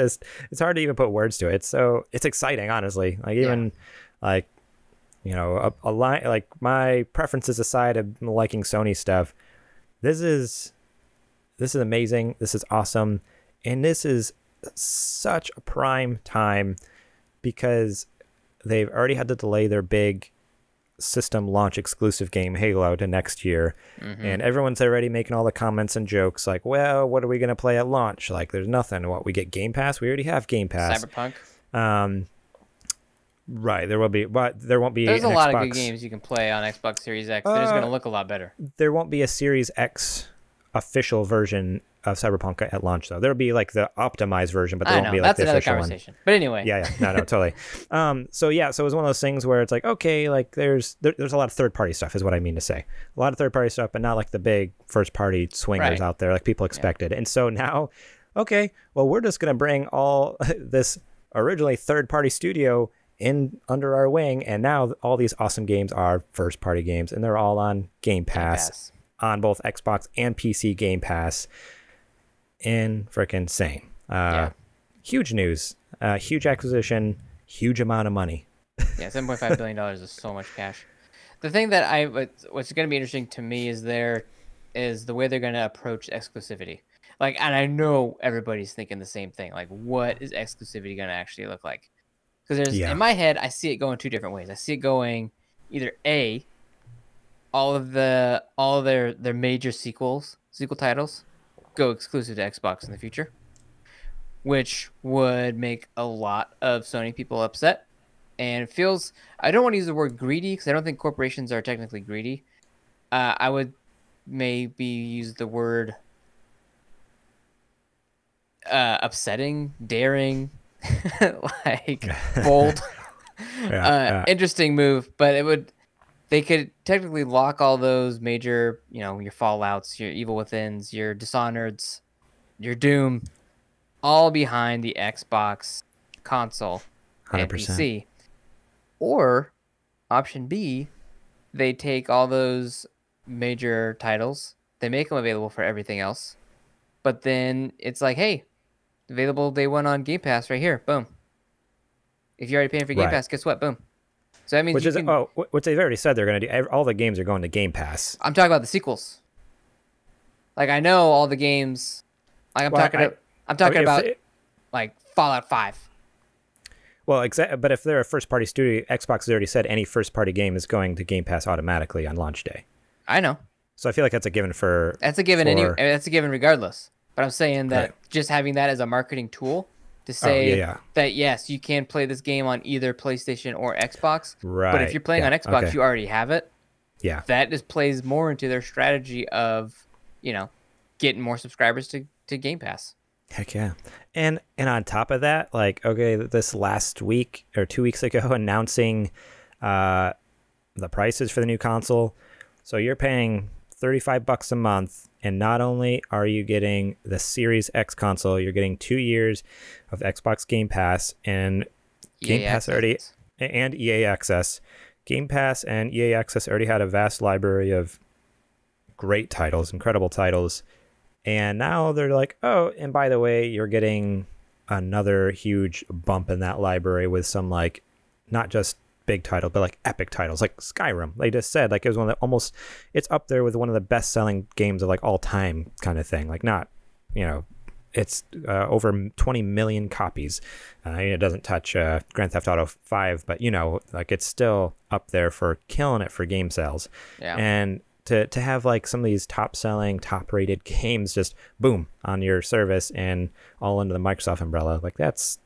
hard to even put words to it. It's exciting, honestly. Like even like, a line like my preferences aside of liking Sony stuff. This is amazing. This is awesome, and this is such a prime time because they've already had to delay their big system launch exclusive game Halo to next year. And everyone's already making all the comments and jokes like, well, what are we going to play at launch? Like, there's nothing. What, we get Game Pass? We already have Game Pass. Cyberpunk. Right. There will be, but there won't be. There's a lot of good games you can play on Xbox Series X. They're just going to look a lot better. There won't be a Series X official version of Cyberpunk at launch, though. There'll be like the optimized version, but there won't be like the official one. But anyway, yeah, no, totally. So it was one of those things where it's like, okay, like there's a lot of third party stuff, is what I mean to say. A lot of third party stuff, but not like the big first party swingers out there like people expected. And so now, okay, well, we're just gonna bring all this originally third party studio in under our wing, and now all these awesome games are first party games, and they're all on Game Pass. On both Xbox and PC Game Pass. In freaking insane. Huge news, huge acquisition, huge amount of money. Yeah, $7.5 billion is so much cash. The thing that what's going to be interesting to me is the way they're going to approach exclusivity. Like, and I know everybody's thinking the same thing. Like, what is exclusivity going to actually look like? Because in my head, I see it going two different ways. I see it going either A, all of their major sequel titles go exclusive to Xbox in the future, which would make a lot of Sony people upset. And it feels, I don't want to use the word greedy because I don't think corporations are technically greedy. I would maybe use the word upsetting, daring, like bold. Interesting move, but they could technically lock all those major, your Fallouts, your Evil Withins, your Dishonored's, your Doom, all behind the Xbox console and 100%. PC. Or option B, they take all those major titles, they make them available for everything else, but then it's like, hey, available day one on Game Pass right here, boom. If you're already paying for Game Pass, guess what? Boom. So that means what they've already said they're going to do. All the games are going to Game Pass. I'm talking about the sequels. Like, I know all the games. Like, I'm talking about like Fallout 5. Well, but if they're a first-party studio, Xbox has already said any first-party game is going to Game Pass automatically on launch day. I know. So I feel like that's a given for. That's a given. That's a given regardless. But I'm saying that just having that as a marketing tool to say that yes, you can play this game on either PlayStation or Xbox. Right. But if you're playing on Xbox, you already have it. Yeah. That just plays more into their strategy of, getting more subscribers to Game Pass. Heck yeah. And on top of that, like, okay, this last week or 2 weeks ago, announcing the prices for the new console. So you're paying $35 a month, and not only are you getting the Series X console, you're getting 2 years of Xbox Game Pass and Game Pass already, and EA Access. Game Pass and EA Access already had a vast library of great titles, incredible titles. And now they're like, oh, and by the way, you're getting another huge bump in that library with some, like, not just big title, but like epic titles, like Skyrim. They just said, like, it was one of the it's up there with one of the best-selling games of, like, all time kind of thing. Like, not, it's over 20 million copies. It doesn't touch Grand Theft Auto 5, but, like, it's still up there for killing it for game sales. Yeah. And to have, like, some of these top-selling, top-rated games just boom on your service and all under the Microsoft umbrella, like, that's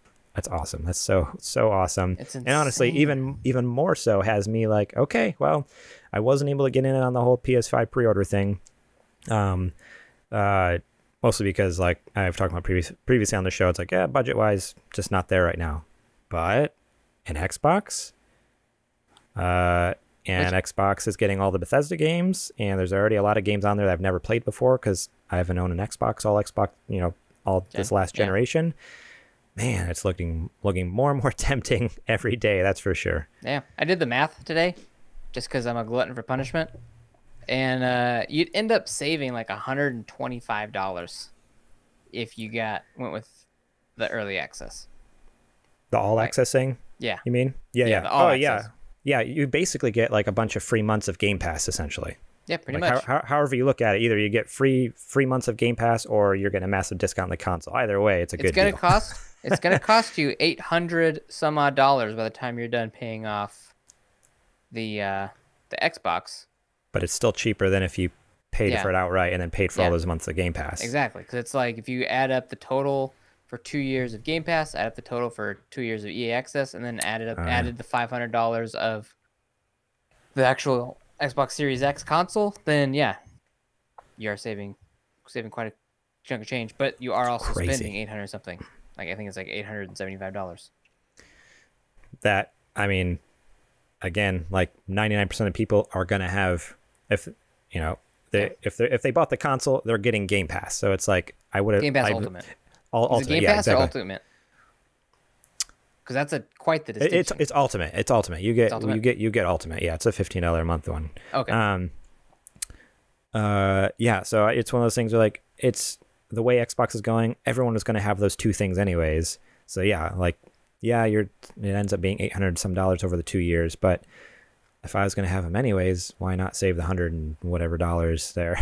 awesome. That's so awesome. It's insane. And honestly, even more so has me like, okay, well, I wasn't able to get in on the whole PS5 pre-order thing, mostly because, like, I've talked about previously on the show, it's like, yeah, budget-wise, just not there right now. But in Xbox, Xbox is getting all the Bethesda games, and there's already a lot of games on there that I've never played before because I haven't owned an Xbox, all this last generation. Man, it's looking more and more tempting every day, that's for sure. Yeah, I did the math today just because I'm a glutton for punishment. And you'd end up saving like $125 if you went with the early access. The all-access thing? Yeah. You mean? Yeah. The all-access. Yeah, you basically get like a bunch of free months of Game Pass, essentially. Yeah, pretty much. However you look at it, either you get free months of Game Pass or you're getting a massive discount on the console. Either way, it's a good deal. It's going to cost you $800 some odd dollars by the time you're done paying off the Xbox. But it's still cheaper than if you paid for it outright and then paid for all those months of Game Pass. Exactly, because it's like if you add up the total for 2 years of Game Pass, add up the total for 2 years of EA Access, and then added the $500 of the actual Xbox Series X console, then you are saving quite a chunk of change. But you are also spending $800 something. Like, I think it's like $875. That, I mean, again, like 99% of people are gonna have, if they bought the console, they're getting Game Pass. So it's like I would have Game Pass Ultimate. Ultimate, Game Pass or Ultimate? Because that's quite the distinction. It's Ultimate. It's Ultimate. You get Ultimate. Yeah, it's a $15 a month one. Okay. So it's one of those things where, like, it's the way Xbox is going, everyone is going to have those two things anyways. So it ends up being $800 some over the 2 years. But if I was going to have them anyways, why not save the $100 and whatever dollars there?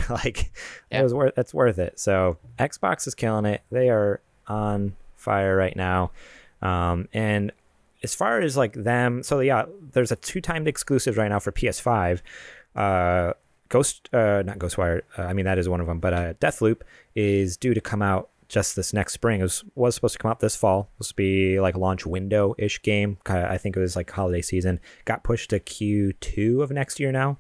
That's worth it. So Xbox is killing it. They are on fire right now. And as far as like them, so there's a 2 timed exclusive right now for PS5. Not Ghostwire. I mean, that is one of them, but Deathloop is due to come out just this next spring. It was supposed to come out this fall. It was supposed to be like a launch window-ish game. I think it was like holiday season. Got pushed to Q2 of next year now.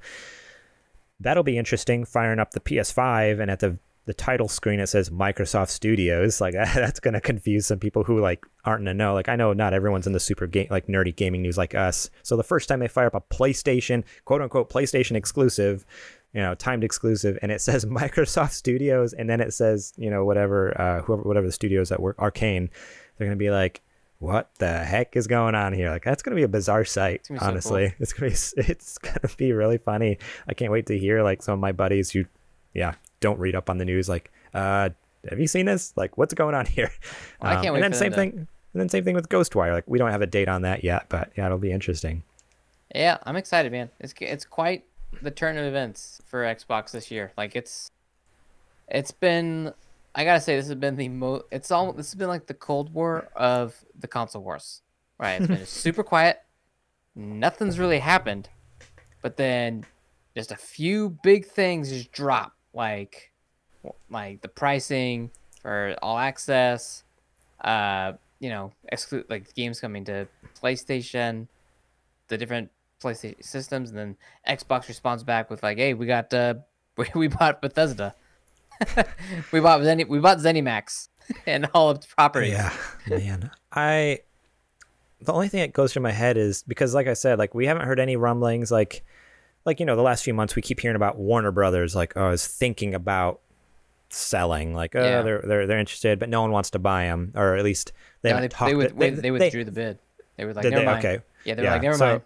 That'll be interesting, firing up the PS5, and at the title screen it says Microsoft Studios. Like, that's going to confuse some people who like aren't in the know. Like, I know not everyone's in the super like nerdy gaming news like us. So the first time they fire up a PlayStation, quote unquote PlayStation exclusive, timed exclusive, and it says Microsoft Studios, and then it says, whatever the studios that work, Arcane, they're going to be like, what the heck is going on here? Like, that's going to be a bizarre sight, honestly. So cool. It's going to be really funny. I can't wait to hear like some of my buddies who, don't read up on the news, like, have you seen this? Like, what's going on here? Well, I can't wait. And then same thing with Ghostwire. Like, we don't have a date on that yet, but yeah, it'll be interesting. Yeah, I'm excited, man. It's quite the turn of events for Xbox this year. Like, it's been, I gotta say, this has been this has been like the Cold War of the console wars, right? It's been super quiet. Nothing's really happened, but then just a few big things just drop, like the pricing for all access, like games coming to PlayStation, the different PlayStation systems, and then Xbox responds back with like, hey, we got we bought Bethesda. we bought ZeniMax and all of the properties. Yeah, man. The only thing that goes through my head is, because like I said, like, we haven't heard any rumblings, like the last few months we keep hearing about Warner Brothers, like, is thinking about selling, like, they're interested, but no one wants to buy them, or at least they withdrew the bid. They were like, never mind. Okay. Yeah, they were like, never mind.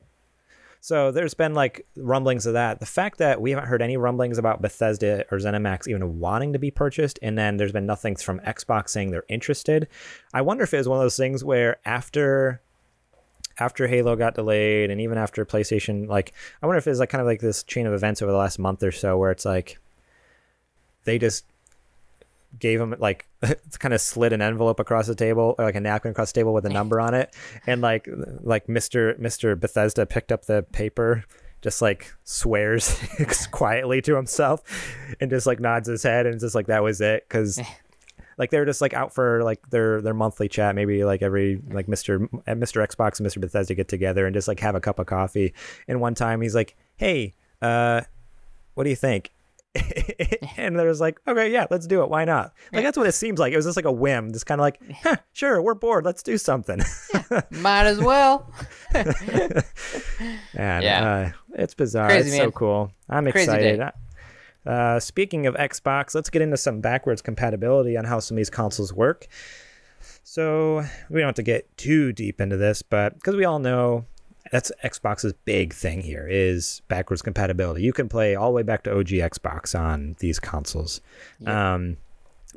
So there's been like rumblings of that. The fact that we haven't heard any rumblings about Bethesda or ZeniMax even wanting to be purchased, and then there's been nothing from Xbox saying they're interested. I wonder if it was one of those things where after Halo got delayed, and even after PlayStation, like, I wonder if it's like kind of like this chain of events over the last month or so where it's like they just gave them, like, kind of slid an envelope across the table, or like a napkin across the table with a number on it, and like Mr. Bethesda picked up the paper, just like swears quietly to himself, and just like nods his head, and just like that was it, because like they were just like out for like their monthly chat, maybe like every like Mr. Xbox and Mr. Bethesda get together and just like have a cup of coffee. And one time he's like, hey, what do you think? And there was like, okay, yeah, let's do it. Why not? Like, that's what it seems like. It was just like a whim, just kind of like, sure, we're bored, let's do something. Might as well. And it's bizarre. Crazy, it's man. So cool. I'm excited. Speaking of Xbox, let's get into some backwards compatibility on how some of these consoles work. So we don't have to get too deep into this, but because we all know that's Xbox's big thing here is backwards compatibility. You can play all the way back to OG Xbox on these consoles. Yep.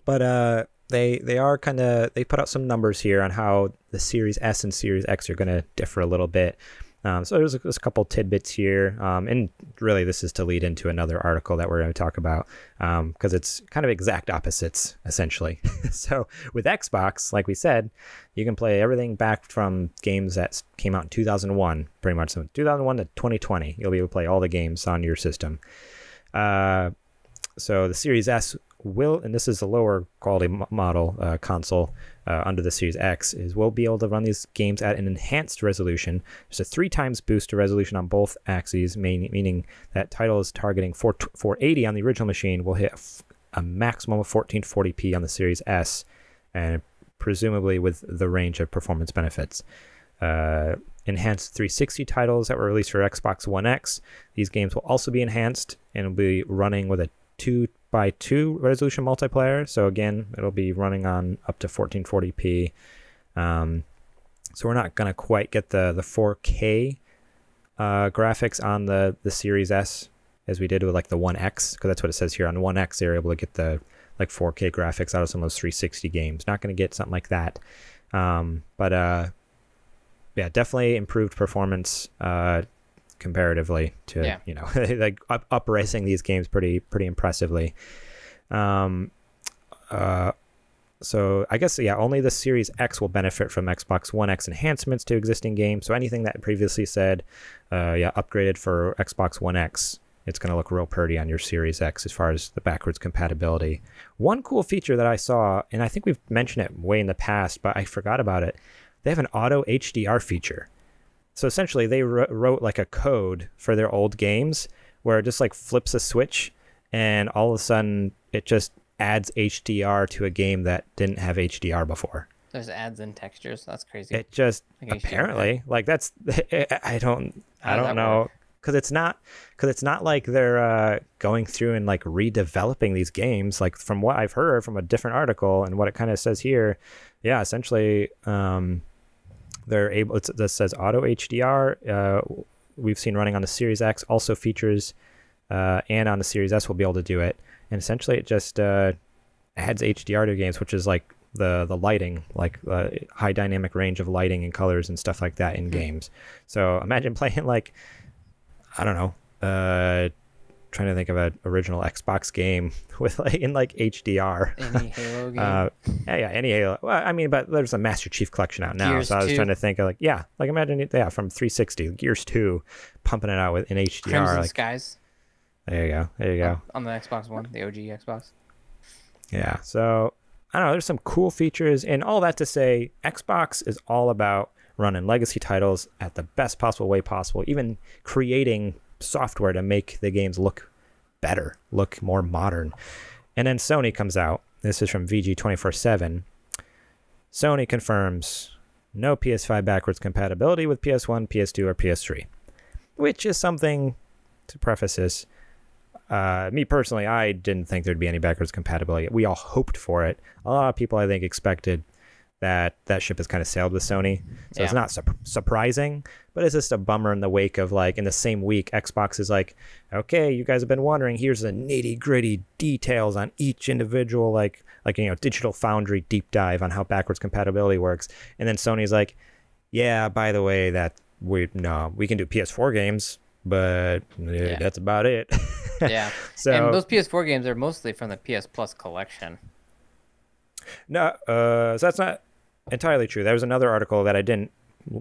But they are kind of, they put out some numbers here on how the Series S and Series X are going to differ a little bit. So there's a couple tidbits here, and really this is to lead into another article that we're going to talk about, because it's kind of exact opposites, essentially. So with Xbox, like we said, you can play everything back from games that came out in 2001, pretty much. So 2001 to 2020, you'll be able to play all the games on your system. So the Series S will, and this is a lower quality model console under the Series X, will be able to run these games at an enhanced resolution. There's a 3 times boost to resolution on both axes, meaning that titles targeting 480 on the original machine will hit a maximum of 1440p on the Series S, and presumably with the range of performance benefits. Enhanced 360 titles that were released for Xbox One X, these games will also be enhanced and will be running with a 2x2 resolution multiplayer. So again, it'll be running on up to 1440p. So we're not going to quite get the 4K graphics on the Series S as we did with like the One X, because that's what it says here. On One X, they're able to get the like 4K graphics out of some of those 360 games. Not going to get something like that. But yeah, definitely improved performance comparatively to, like up-racing these games pretty impressively. So I guess, only the Series X will benefit from Xbox One X enhancements to existing games. So anything that previously said, upgraded for Xbox One X it's going to look real pretty on your Series X as far as the backwards compatibility. One cool feature that I saw, and I think we've mentioned it way in the past, but I forgot about it. They have an auto HDR feature. So essentially, they wrote like a code for their old games where it just like flips a switch, and all of a sudden it just adds HDR to a game that didn't have HDR before. There's ads and textures. That's crazy. It just like apparently like that's I don't know because it's not like they're going through and like redeveloping these games. Like from what I've heard from a different article and what it kind of says here, yeah, essentially they're able. This says auto HDR. We've seen running on the Series X also features, and on the Series S we'll be able to do it. And essentially it just adds HDR to games, which is like the lighting, like high dynamic range of lighting and colors and stuff like that in games. So imagine playing like, I don't know, trying to think of an original Xbox game with like in like HDR. Any Halo game? Yeah, any Halo. Well, I mean, but there's a Master Chief Collection out now, Gears so I was 2. trying to think of like, yeah, like imagine it, yeah, from 360, Gears 2, pumping it out with in HDR. Crimson like, Skies. There you go. On the Xbox One, the OG Xbox. Yeah, so I don't know, there's some cool features, and all that to say, Xbox is all about running legacy titles at the best possible way possible, even creating software to make the games look better, look more modern. And then Sony comes out. This is from VG247. Sony confirms no PS5 backwards compatibility with PS1, PS2, or PS3, which is something, to preface this, me personally, I didn't think there'd be any backwards compatibility. We all hoped for it. A lot of people, I think, expected that ship has kind of sailed with Sony. So It's not surprising, but it's just a bummer in the wake of like in the same week, Xbox is like, okay, you guys have been wondering, here's the nitty gritty details on each individual, like, Digital Foundry deep dive on how backwards compatibility works. And then Sony's like, yeah, by the way, we can do PS4 games, but that's about it. Yeah. So, and those PS4 games are mostly from the PS Plus collection. No, so that's not entirely true. There was another article that I didn't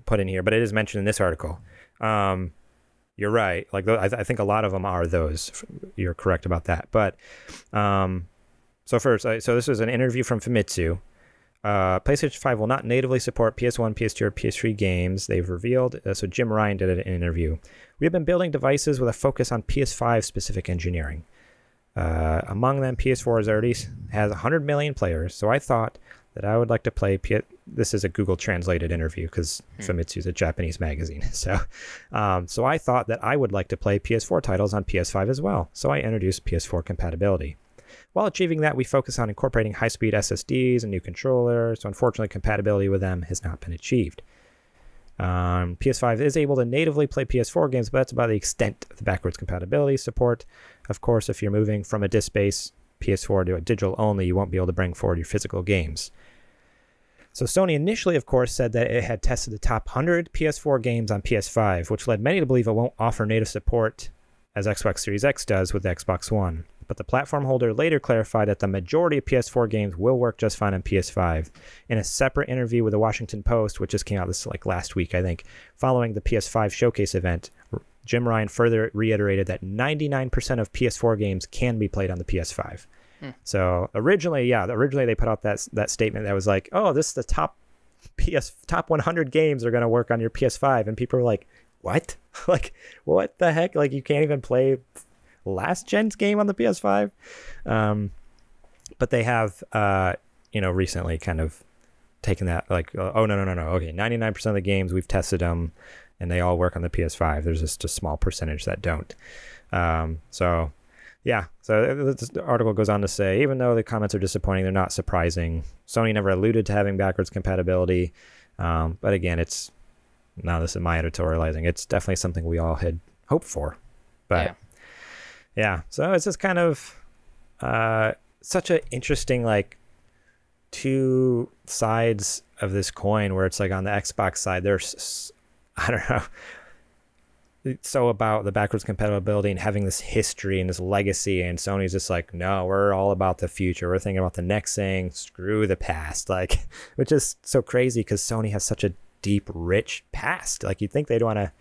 put in here, but it is mentioned in this article. You're right. Like I think a lot of them are those. You're correct about that. But so first, so this is an interview from Famitsu. PlayStation 5 will not natively support PS1, PS2, or PS3 games, they've revealed. So Jim Ryan did an interview. We have been building devices with a focus on PS5 specific engineering. Among them, PS4 already has 100 million players, so I thought that I would like to play this is a Google translated interview because Famitsu is a Japanese magazine. So I thought that I would like to play PS4 titles on PS5 as well, so I introduced PS4 compatibility. While achieving that, we focus on incorporating high-speed SSDs and new controllers, so unfortunately compatibility with them has not been achieved. PS5 is able to natively play PS4 games, but that's about the extent of the backwards compatibility support. Of course, if you're moving from a disk-based PS4 to a digital only, you won't be able to bring forward your physical games. So Sony initially, of course, said that it had tested the top 100 PS4 games on PS5, which led many to believe it won't offer native support as Xbox Series X does with the Xbox One. But the platform holder later clarified that the majority of PS4 games will work just fine on PS5. In a separate interview with the Washington Post, which just came out this like last week, I think, following the PS5 showcase event, Jim Ryan further reiterated that 99% of PS4 games can be played on the PS5. So originally they put out that statement that was like, oh, this is the top 100 games are going to work on your PS5, and people were like, what? Like, what the heck? Like, you can't even play last gen's game on the PS5. But they have recently kind of taken that like, oh no, okay, 99% of the games we've tested them and they all work on the PS5. There's just a small percentage that don't. So the article goes on to say, even though the comments are disappointing, they're not surprising. Sony never alluded to having backwards compatibility, but again, this is my editorializing, it's definitely something we all had hoped for. But so it's just kind of such an interesting like two sides of this coin, where it's like on the Xbox side, there's I don't know, it's so about the backwards compatibility and having this history and this legacy, and Sony's just like, no, we're all about the future, we're thinking about the next thing, screw the past, like, which is so crazy because Sony has such a deep, rich past. Like, you'd think they'd want to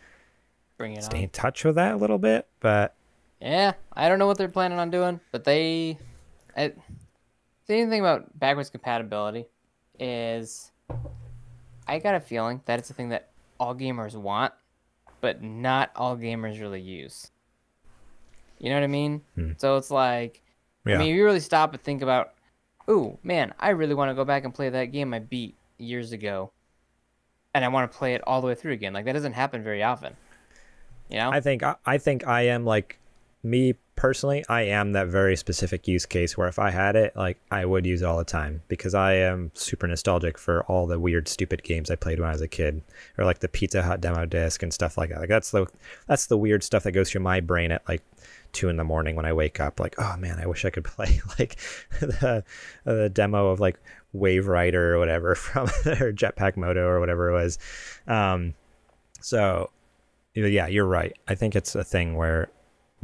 stay in touch with that a little bit, but Yeah, I don't know what they're planning on doing, but the only thing about backwards compatibility is I got a feeling that it's a thing that all gamers want, but not all gamers really use. You know what I mean? So it's like, I Yeah. mean, if you really stop and think about, ooh, man, I really want to go back and play that game I beat years ago, and I want to play it all the way through again. Like that doesn't happen very often. You know? I think I am like me personally. I am that very specific use case where if I had it, like I would use it all the time because I am super nostalgic for all the weird, stupid games I played when I was a kid, or like the Pizza Hut demo disc and stuff like that. Like that's the weird stuff that goes through my brain at like 2 a.m. when I wake up. Like, oh man, I wish I could play like the demo of like Wave Rider or whatever from or Jetpack Moto or whatever it was. So yeah, you're right. I think it's a thing where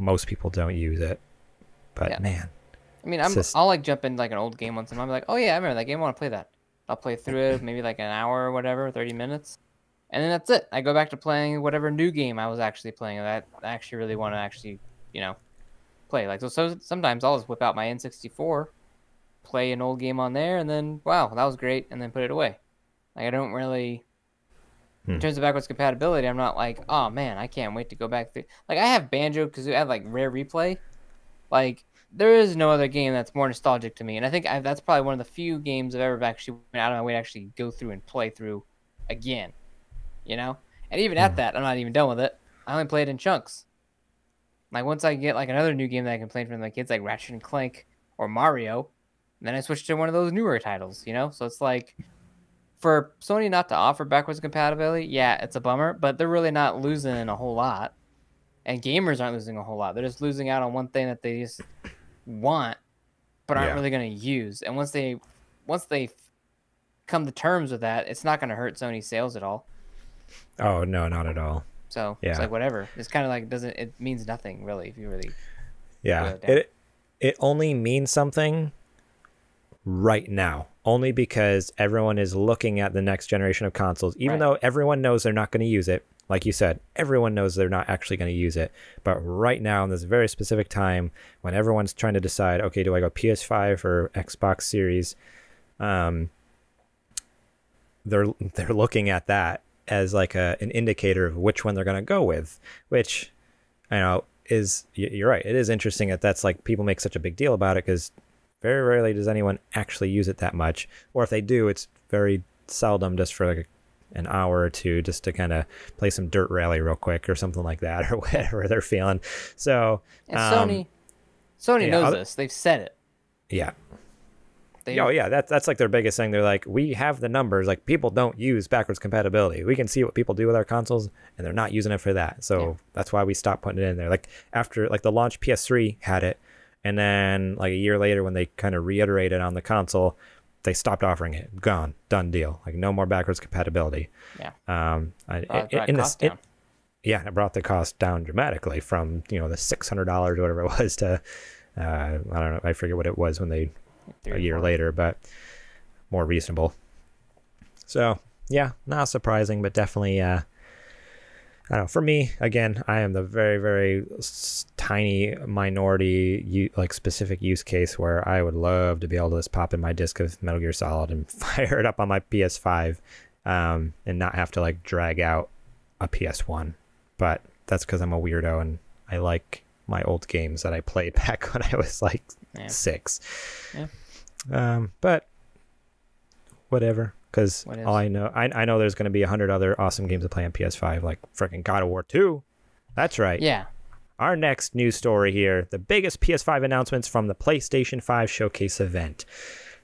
most people don't use it, but Yeah. man, I mean, just I'll like jump in like an old game once and I'm like, oh yeah, I remember that game. I want to play that. I'll play through it maybe like an hour or whatever, 30 minutes, and then that's it. I go back to playing whatever new game I was actually playing that I actually really want to actually play. Like so sometimes I'll just whip out my N64, play an old game on there, and then wow, that was great, and then put it away. Like I don't really. In terms of backwards compatibility, I'm not like, oh man, I can't wait to go back through. Like I have Banjo because I have like Rare Replay. Like there is no other game that's more nostalgic to me, and I think that's probably one of the few games I've ever actually went out of my way to actually go through and play through again. And even at that, I'm not even done with it. I only play it in chunks. Like once I get like another new game that I can play from my kids, like Ratchet and Clank or Mario, then I switch to one of those newer titles. So it's like. For Sony not to offer backwards compatibility, yeah, it's a bummer, but they're really not losing a whole lot. And gamers aren't losing a whole lot. They're just losing out on one thing that they just want, but aren't really going to use. And once they come to terms with that, it's not going to hurt Sony's sales at all. Oh no, not at all. So yeah. It's like whatever. It's kind of like it means nothing really if you really. Yeah, it only means something right now. Only because everyone is looking at the next generation of consoles, even though everyone knows they're not going to use it. Like you said, everyone knows they're not actually going to use it. But right now, in this very specific time, when everyone's trying to decide, okay, do I go PS5 or Xbox Series? They're looking at that as like an indicator of which one they're going to go with, which I know you're right. It is interesting that's like people make such a big deal about it because very rarely does anyone actually use it that much. Or if they do, it's very seldom, just for like an hour or two, just to kind of play some dirt rally real quick or something like that, or whatever they're feeling. So and Sony knows this. They've said it. Yeah. That's like their biggest thing. They're like, we have the numbers. Like people don't use backwards compatibility. We can see what people do with our consoles, and they're not using it for that. So that's why we stopped putting it in there. Like after like the launch PS3 had it. And then like a year later, when they kind of reiterated on the console, they stopped offering it. Gone. Done deal. Like no more backwards compatibility. Yeah. It brought the cost down dramatically from, the $600 or whatever it was to, I don't know. I forget what it was when they, a year later, but more reasonable. So yeah, not surprising, but definitely, I don't know. For me, again, I am the very, very tiny minority, like specific use case where I would love to be able to just pop in my disc of Metal Gear Solid and fire it up on my PS5, and not have to like drag out a PS1. But that's because I'm a weirdo and I like my old games that I played back when I was like 6. Yeah. But whatever. Because all I know there's going to be 100 other awesome games to play on PS5, like freaking God of War 2. That's right. Yeah. Our next news story here, the biggest PS5 announcements from the PlayStation 5 Showcase event.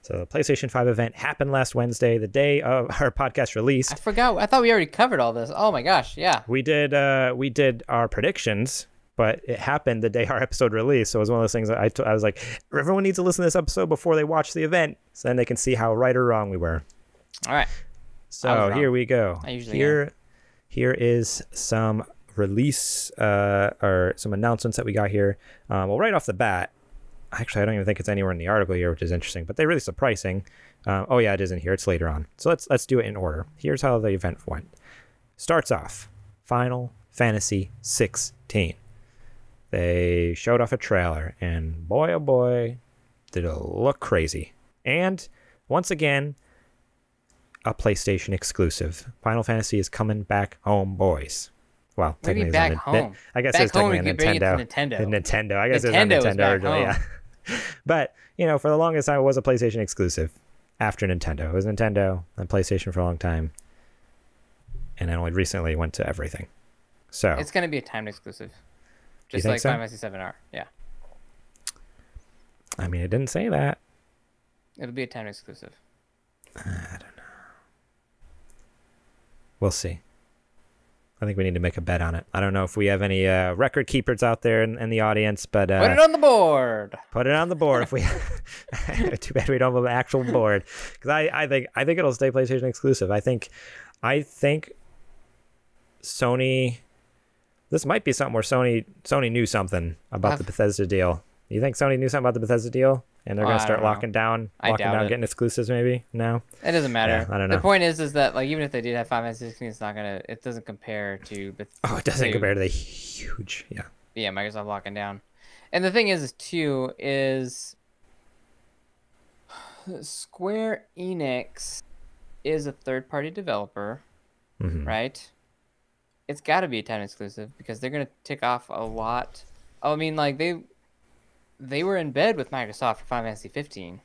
So the PlayStation 5 event happened last Wednesday, the day of our podcast release. I forgot. I thought we already covered all this. Oh my gosh, yeah. We did our predictions, but it happened the day our episode released. So it was one of those things that I was like, everyone needs to listen to this episode before they watch the event, so then they can see how right or wrong we were. All right. So here we go. I usually am. Here is some release or some announcements that we got here. Well, right off the bat, actually, I don't even think it's anywhere in the article here, which is interesting, but they released the pricing. Oh yeah, it is in here. It's later on. So let's do it in order. Here's how the event went. Starts off, Final Fantasy 16. they showed off a trailer, and boy, oh boy, did it look crazy. And once again, a PlayStation exclusive. Final Fantasy is coming back home, boys. Well, Maybe technically, back home. I guess Back it's home, technically you a could bring it to Nintendo. Nintendo. Nintendo. I guess it's Nintendo on is Nintendo back originally, home. yeah. But, you know, for the longest time, it was a PlayStation exclusive after Nintendo. It was Nintendo and PlayStation for a long time. And then only recently went to everything. So It's going to be a timed exclusive. Just think like so? Final Fantasy 7R. Yeah. I mean, it didn't say that. It'll be a timed exclusive. I don't know. We'll see. I think we need to make a bet on it. I don't know if we have any record keepers out there in the audience, but Put it on the board. Put it on the board if we. Too bad we don't have an actual board, because I think it'll stay PlayStation exclusive. I think Sony. This might be something where Sony knew something about the Bethesda deal. You think Sony knew something about the Bethesda deal, and they're gonna start locking down, getting exclusives? Maybe no. It doesn't matter. Yeah, I don't know. The point is that like even if they did have 5 and 16, it doesn't compare to. Oh, it doesn't compare to the huge. Yeah. Yeah, Microsoft locking down, and the thing is Square Enix is a third-party developer, right? It's got to be a time exclusive because they're gonna tick off a lot. I mean, like they were in bed with Microsoft for Final Fantasy 15.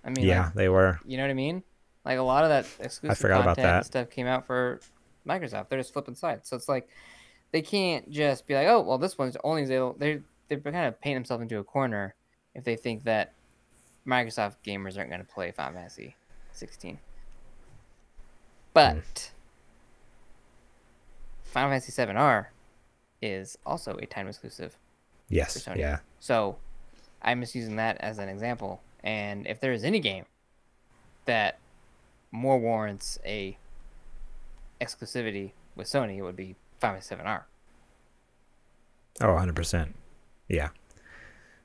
I mean, yeah, they were. You know what I mean? Like a lot of that exclusive content and stuff came out for Microsoft. They're just flipping sides, so it's like they can't just be like, oh, well, this one's only they're kind of painting themselves into a corner if they think that Microsoft gamers aren't going to play Final Fantasy 16. But Final Fantasy 7R is also a time exclusive. Yes. For Sony. Yeah. So I'm just using that as an example. And if there is any game that more warrants a exclusivity with Sony, it would be Final Fantasy 7R. Oh, 100%. Yeah.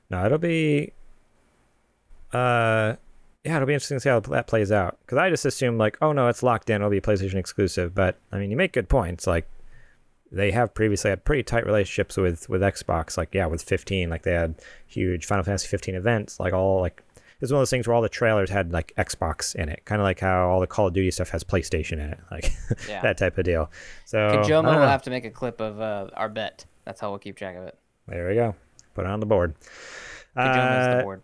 No, it'll be it'll be interesting to see how that plays out. Because I just assumed like, oh no, it's locked in, it'll be PlayStation exclusive. But I mean, you make good points. Like they have previously had pretty tight relationships with Xbox. Like with 15, like they had huge Final Fantasy 15 events. Like it's one of those things where all the trailers had like Xbox in it, kind of like how all the Call of Duty stuff has PlayStation in it, like that type of deal. So Kojima will have to make a clip of our bet. That's how we'll keep track of it. There we go. Put it on the board. Kojima is the board.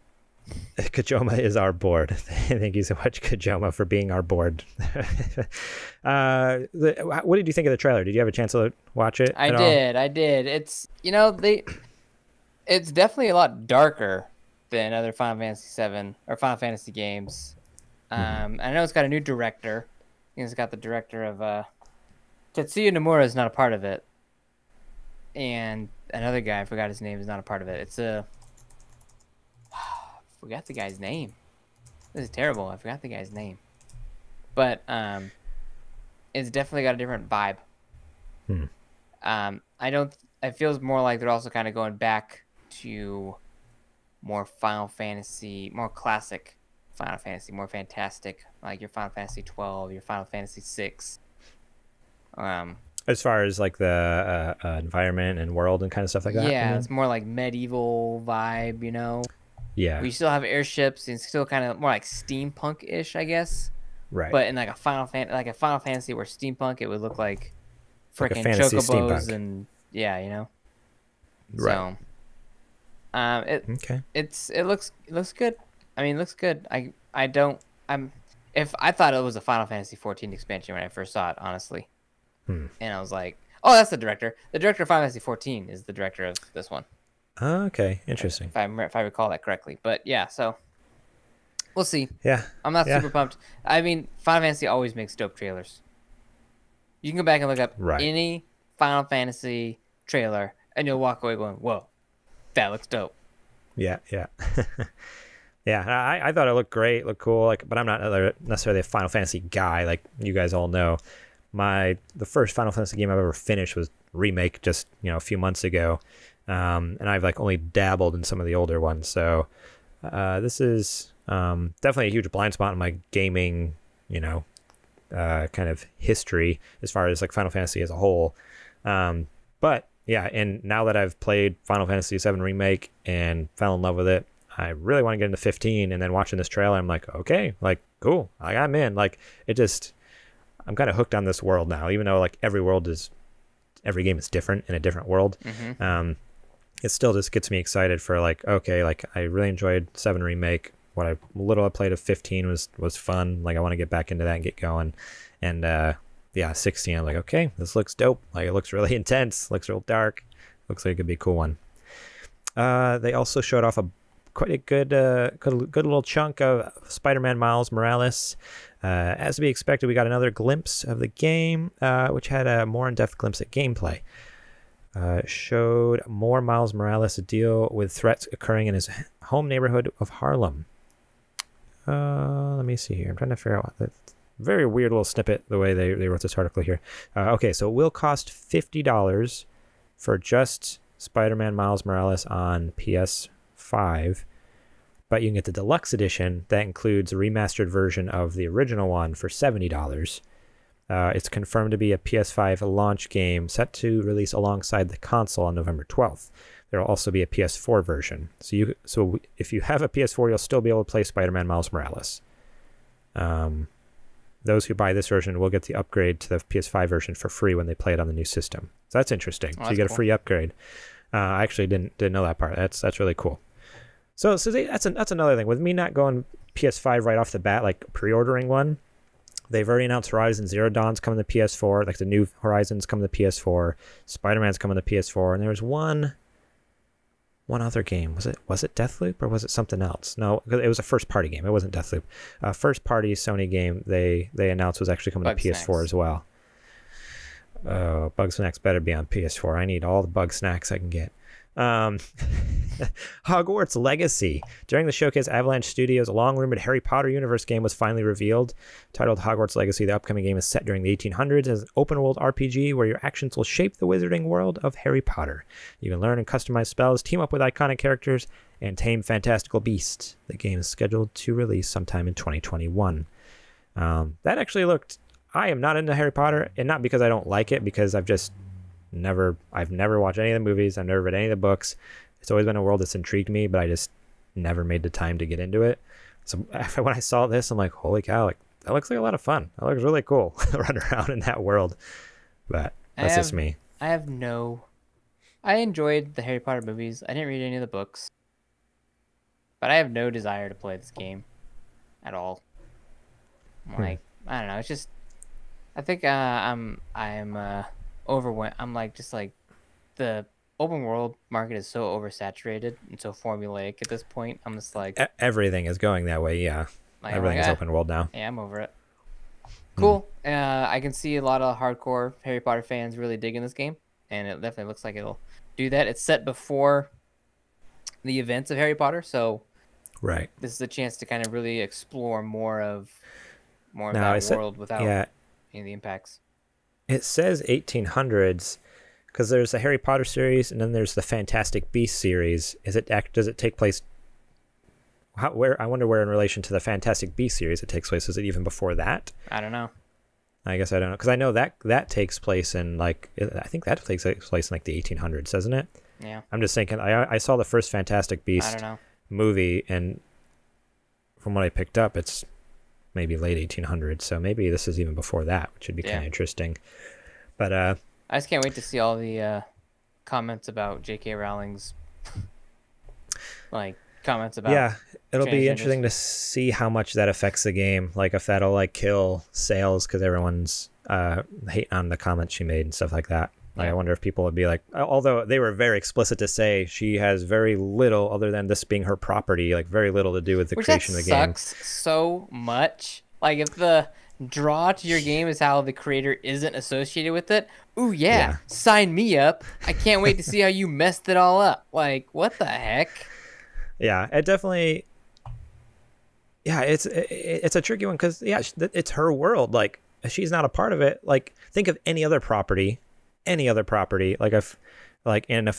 Kojima is our board. Thank you so much, Kojima, for being our board. What did you think of the trailer? Did you have a chance to watch it? I did. It's it's definitely a lot darker than other Final Fantasy 7 or Final Fantasy games. I know it's got a new director. I think it's got the director of Tetsuya Nomura is not a part of it, and another guy, I forgot his name, is not a part of it. It's forgot the guy's name. This is terrible. I forgot the guy's name. But it's definitely got a different vibe. It feels more like they're also kind of going back to more Final Fantasy, more classic Final Fantasy, more fantastic, like your Final Fantasy 12, your Final Fantasy 6. As far as like the environment and world and kind of stuff like that. Yeah, it's more like medieval vibe, Yeah. We still have airships and still kind of more like steampunk-ish, I guess. Right. But in like a Final Fantasy where steampunk, it would look like freaking chocobos steampunk. And Right. So, it looks good. I mean, it looks good. I thought it was a Final Fantasy 14 expansion when I first saw it, honestly. And I was like, oh, that's the director. The director of Final Fantasy 14 is the director of this one. Oh, okay, interesting. If I recall that correctly, but yeah, so we'll see. Yeah, I'm not super pumped. I mean, Final Fantasy always makes dope trailers. You can go back and look up any Final Fantasy trailer, and you'll walk away going, "Whoa, that looks dope." Yeah. Yeah, I thought it looked great, looked cool. But I'm not necessarily a Final Fantasy guy, like you guys all know. The first Final Fantasy game I've ever finished was Remake, just a few months ago. And I've only dabbled in some of the older ones. So this is definitely a huge blind spot in my gaming, kind of history as far as Final Fantasy as a whole. But yeah, and now that I've played Final Fantasy VII Remake and fell in love with it, I really want to get into 15. And then watching this trailer, I'm like, okay, like cool, like I'm in. Like it just, I'm kind of hooked on this world now, even though like every game is different in a different world. It still just gets me excited for like, okay, like I really enjoyed 7 Remake. What I played of 15 was fun. Like I want to get back into that and get going. And yeah, 16, I'm like, okay, this looks dope. Like it looks really intense, looks real dark, looks like it could be a cool one. They also showed off quite a good little chunk of Spider-Man Miles Morales. As to be expected, we got another glimpse of the game, which had a more in-depth glimpse at gameplay. Showed more Miles Morales to deal with threats occurring in his home neighborhood of Harlem. Let me see here. I'm trying to figure out what that very weird little snippet, the way they wrote this article here. Okay, so it will cost $50 for just Spider-Man Miles Morales on PS5, but you can get the deluxe edition that includes a remastered version of the original one for $70. It's confirmed to be a PS5 launch game set to release alongside the console on November 12th. There will also be a PS4 version. So if you have a PS4, you'll still be able to play Spider-Man Miles Morales. Those who buy this version will get the upgrade to the PS5 version for free when they play it on the new system. So that's interesting. So you get a free upgrade. I actually didn't know that part. That's really cool. So that's another thing. With me not going PS5 right off the bat, like pre-ordering one, they've already announced Horizon Zero Dawn's coming to PS4, like the new Horizon's coming to PS4, Spider-Man's coming to PS4, and there was one other game. Was it Deathloop or was it something else? No, it was a first-party game. It wasn't Deathloop. First-party Sony game they announced was actually coming to PS4 as well. Oh, Bugsnax better be on PS4. I need all the bug snacks I can get. Hogwarts Legacy. During the showcase, Avalanche Studios' long-rumored Harry Potter universe game was finally revealed. Titled Hogwarts Legacy, the upcoming game is set during the 1800s as an open-world RPG where your actions will shape the wizarding world of Harry Potter. You can learn and customize spells, team up with iconic characters, and tame fantastical beasts. The game is scheduled to release sometime in 2021. That actually looked... I am not into Harry Potter, and not because I don't like it, because I've never watched any of the movies. I've never read any of the books. It's always been a world that's intrigued me, but I just never made the time to get into it. So when I saw this, I'm like, holy cow, like that looks like a lot of fun. That looks really cool. Run around in that world. But that's just me. I enjoyed the Harry Potter movies. I didn't read any of the books. But I have no desire to play this game at all. Like, I don't know, it's just I think I'm overwhelmed. I'm like, just like the open world market is so oversaturated and so formulaic at this point. I'm just like, everything is going that way. Yeah, like, everything is open world now. Yeah, I'm over it. Cool. I can see a lot of hardcore Harry Potter fans really digging this game, and it definitely looks like it'll do that. It's set before the events of Harry Potter, so right. This is a chance to kind of really explore more of that world without any of the impacts. It says 1800s because there's the Harry Potter series and then there's the Fantastic Beasts series. Does it take place? I wonder where in relation to the Fantastic Beasts series it takes place. Is it even before that? I don't know. I guess I don't know because I know that takes place in I think that takes place in like the 1800s, doesn't it? Yeah. I'm just thinking. I saw the first Fantastic Beast movie, and from what I picked up, it's maybe late 1800s, so maybe this is even before that, which would be kind of interesting. But I just can't wait to see all the comments about J.K. Rowling's comments about it'll be interesting to see how much that affects the game, like if that'll kill sales because everyone's hating on the comments she made and stuff like that. I wonder if people would be like, although they were very explicit to say she has very little, other than this being her property, very little to do with the creation of the game. Which sucks so much. Like, if the draw to your game is how the creator isn't associated with it, ooh, yeah, sign me up. I can't wait to see how you messed it all up. Like, what the heck? Yeah, it definitely... Yeah, it's a tricky one because, it's her world. Like, she's not a part of it. Like, think of any other property, and if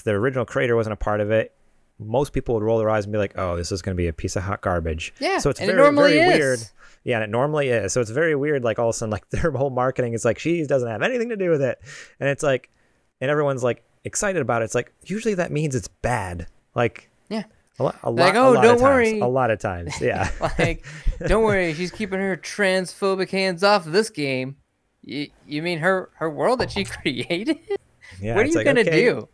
the original creator wasn't a part of it, most people would roll their eyes and be like, oh, this is going to be a piece of hot garbage. Yeah, so it's very weird. Yeah, and it normally is. So it's very weird, all of a sudden, their whole marketing is she doesn't have anything to do with it. And it's and everyone's excited about it, it's like usually that means it's bad. Like Yeah. a lot Like, a lot don't of times. worry. A lot of times. Yeah. Like, don't worry, she's keeping her transphobic hands off of this game. You mean her world that she created? Yeah. What are It's you like, gonna okay. do?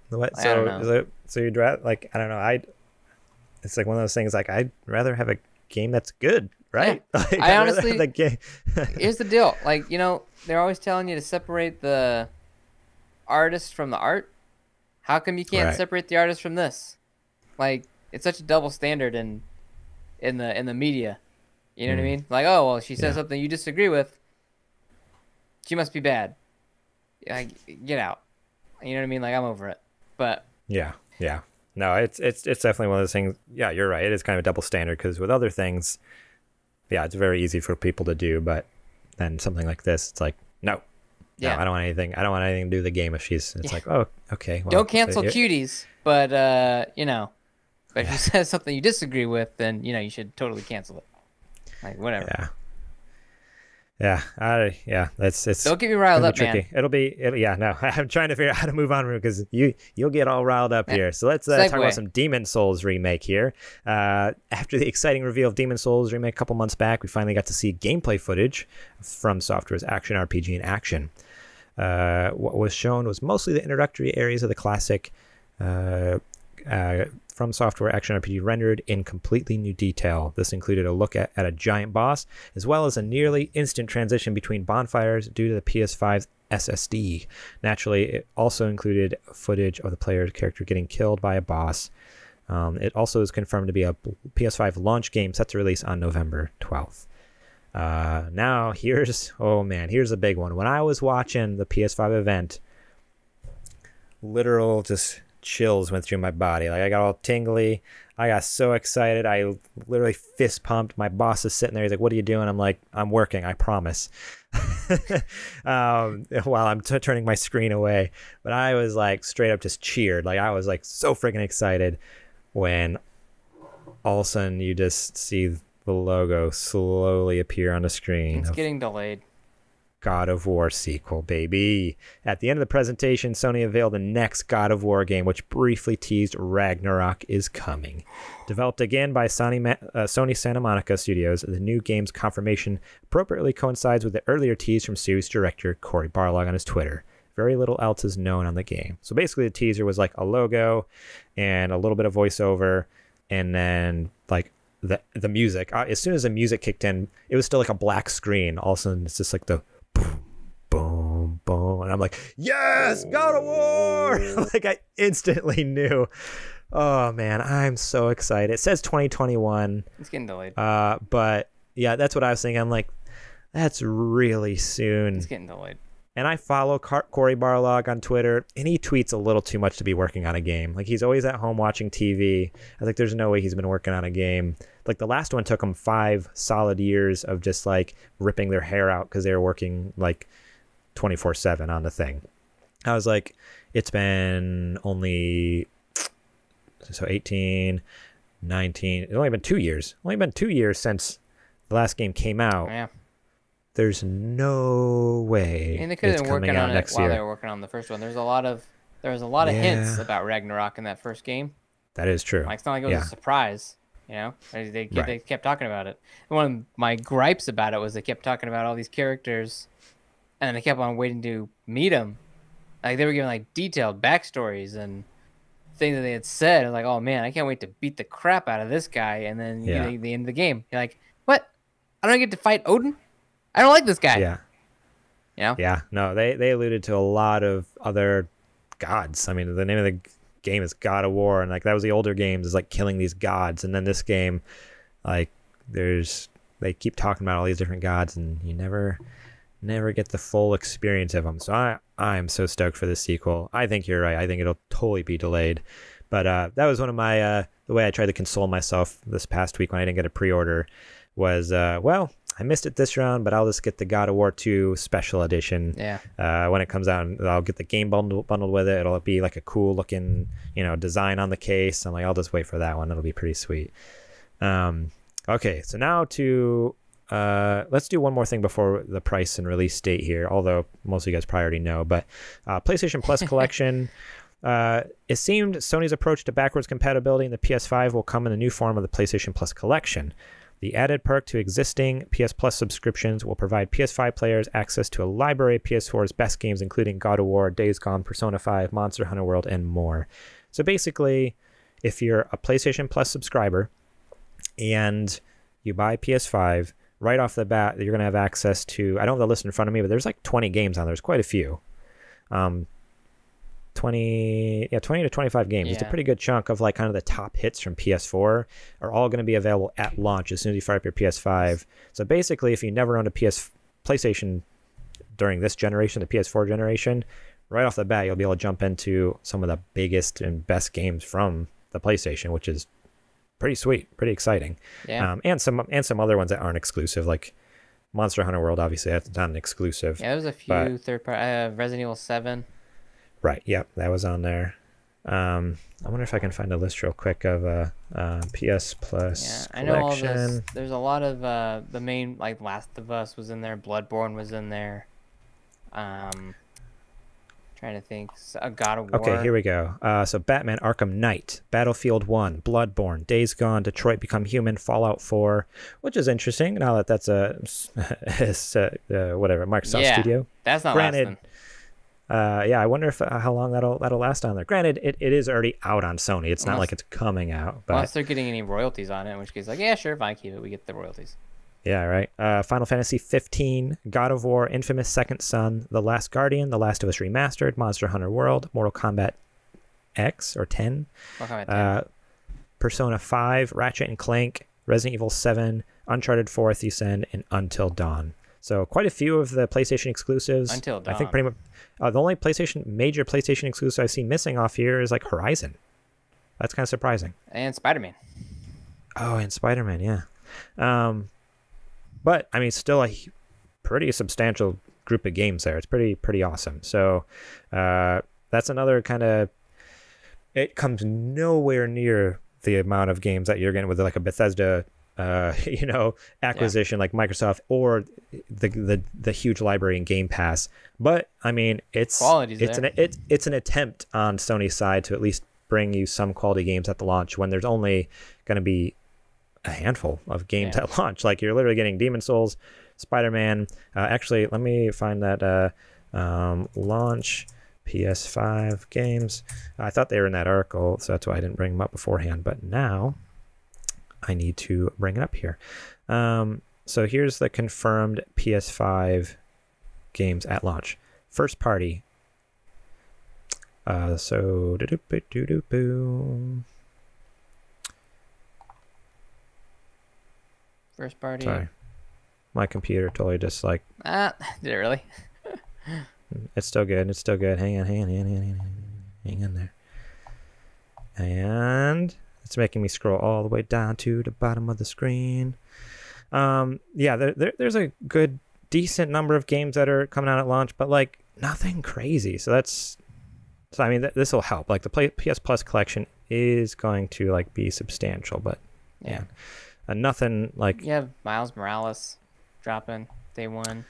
What? I don't know. So you'd rather, like, I don't know. It's like one of those things. Like, I'd rather have a game that's good, right? Yeah. Like, I I'd rather honestly, have the game. here's the deal. Like, they're always telling you to separate the artist from the art. How come you can't Right. separate the artist from this? Like, it's such a double standard in the media. You know what I mean? Like, oh well, she says something you disagree with. She must be bad. Like, get out. You know what I mean? Like, I'm over it. But Yeah. No, it's definitely one of those things. Yeah, you're right. It is kind of a double standard because with other things, yeah, it's very easy for people to do, but then something like this, it's like, no, yeah, I don't want anything. I don't want anything to do with the game. If she's, it's like, oh, okay. Well, don't cancel cuties, but but if she says something you disagree with, then you should totally cancel it. Like, whatever. Yeah. It's don't get me riled up, tricky. man. Yeah. No, I'm trying to figure out how to move on because you'll get all riled up here. So let's talk about some Demon Souls remake here. After the exciting reveal of Demon Souls remake a couple months back, we finally got to see gameplay footage from Software's action RPG in action. What was shown was mostly the introductory areas of the classic From Software action RPG rendered in completely new detail. This included a look at a giant boss, as well as a nearly instant transition between bonfires due to the PS5's SSD. Naturally, it also included footage of the player's character getting killed by a boss. It also is confirmed to be a PS5 launch game set to release on November 12th. Now, here's a big one. When I was watching the PS5 event, literal just chills went through my body. Like, I got all tingly. I got so excited. I literally fist pumped. My boss is sitting there. He's like, "What are you doing?" I'm like, "I'm working. I promise." While I'm turning my screen away, but I was like straight up just cheered. Like, I was like so freaking excited when all of a sudden you just see the logo slowly appear on the screen. It's getting delayed. God of War sequel, baby. At the end of the presentation, Sony unveiled the next God of War game, which briefly teased Ragnarok is coming. Developed again by Sony Santa Monica Studios, the new game's confirmation appropriately coincides with the earlier tease from series director Cory Barlog on his Twitter. Very little else is known on the game. So basically the teaser was like a logo and a little bit of voiceover, and then like the music. As soon as the music kicked in, it was still like a black screen. All of a sudden it's just like the boom, boom, boom. And I'm like, yes, God of War! Like, I instantly knew. Oh, man, I'm so excited. It says 2021. It's getting delayed. But, yeah, that's what I was thinking. I'm like, that's really soon. It's getting delayed. And I follow Cory Barlog on Twitter, and he tweets a little too much to be working on a game. Like, he's always at home watching TV. I was like, there's no way he's been working on a game. Like, the last one took him 5 solid years of just, like, ripping their hair out because they were working, like, 24/7 on the thing. I was like, it's been only, 18, 19. It's only been 2 years. Only been 2 years since the last game came out. Yeah. There's no way. And they could have been working on it while year. they were working on the first one. There was a lot of hints about Ragnarok in that first game. That is true. Like, it's not like it was a surprise. They kept talking about it. And one of my gripes about it was they kept talking about all these characters, and then they kept on waiting to meet them. Like, they were giving like detailed backstories and things that they had said. I was like, oh man, I can't wait to beat the crap out of this guy. And then the end of the game, you're like, what? I don't get to fight Odin? I don't like this guy. Yeah. Yeah. No, they alluded to a lot of other gods. I mean, the name of the game is God of War, and like that was the older games, is like killing these gods. And then this game, like they keep talking about all these different gods, and you never get the full experience of them. So I'm so stoked for this sequel. I think you're right. I think it'll totally be delayed. But that was one of my the way I tried to console myself this past week when I didn't get a pre-order was well, I missed it this round, but I'll just get the God of War 2 special edition. Yeah. When it comes out, I'll get the game bundled with it. It'll be like a cool looking, design on the case. I'm like, I'll just wait for that one. It'll be pretty sweet. Okay, so now to let's do one more thing before the price and release date here, although most of you guys probably already know. But PlayStation Plus collection, it seemed Sony's approach to backwards compatibility in the PS5 will come in the new form of the PlayStation Plus collection. The added perk to existing PS Plus subscriptions will provide PS5 players access to a library of PS4's best games, including God of War, Days Gone, Persona 5, Monster Hunter World, and more. So basically, if you're a PlayStation Plus subscriber and you buy PS5, right off the bat, you're going to have access to, I don't have the list in front of me, but there's like 20 games on there. There's quite a few. 20 to 25 games. Yeah. It's a pretty good chunk of like kind of the top hits from PS4 are all going to be available at launch as soon as you fire up your PS5. So basically, if you never owned a PlayStation during this generation, the PS4 generation, right off the bat, you'll be able to jump into some of the biggest and best games from the PlayStation, which is pretty sweet, pretty exciting. Yeah. And some other ones that aren't exclusive, like Monster Hunter World. Obviously, that's not an exclusive. Yeah, there's a few third party. Resident Evil 7. Right. Yep, that was on there. I wonder if I can find a list real quick of PS Plus collection. I know all this. There's a lot of the main, like Last of Us was in there, Bloodborne was in there. Trying to think, God of War. Okay, here we go. So Batman: Arkham Knight, Battlefield 1, Bloodborne, Days Gone, Detroit Become Human, Fallout 4, which is interesting. Now that that's whatever Microsoft Studio. That's not granted. Lasting. I wonder if how long that'll last on there. Granted, it is already out on Sony. It's not like it's coming out. But unless they're getting any royalties on it, in which case, like, yeah, sure, fine, keep it. We get the royalties. Yeah, right. Final Fantasy 15, God of War, Infamous Second Son, The Last Guardian, The Last of Us Remastered, Monster Hunter World, Mortal Kombat X or 10, Persona 5, Ratchet and Clank, Resident Evil 7, Uncharted 4, Thief's End, and Until Dawn. So quite a few of the PlayStation exclusives. Until Dawn. I think pretty much the only major PlayStation exclusive I've seen missing off here is like Horizon. That's kind of surprising. And Spider-Man. Oh, and Spider-Man, yeah. But I mean, still a pretty substantial group of games there. It's pretty awesome. So that's another kind of. It comes nowhere near the amount of games that you're getting with like a Bethesda, acquisition like Microsoft or the huge library in Game Pass. But I mean, it's an attempt on Sony's side to at least bring you some quality games at the launch when there's only going to be a handful of games at launch. Like you're literally getting Demon Souls, Spider-Man. Actually, let me find that launch PS5 games. I thought they were in that article, so that's why I didn't bring them up beforehand. But now I need to bring it up here. So here's the confirmed PS5 games at launch. First party. First party. Sorry. My computer totally just like... did it really? It's still good. It's still good. Hang on there. And it's making me scroll all the way down to the bottom of the screen. There's a good, decent number of games that are coming out at launch, but like nothing crazy. So I mean, this will help. Like the PS Plus collection is going to like be substantial, but yeah. Nothing like... You have Miles Morales dropping day one.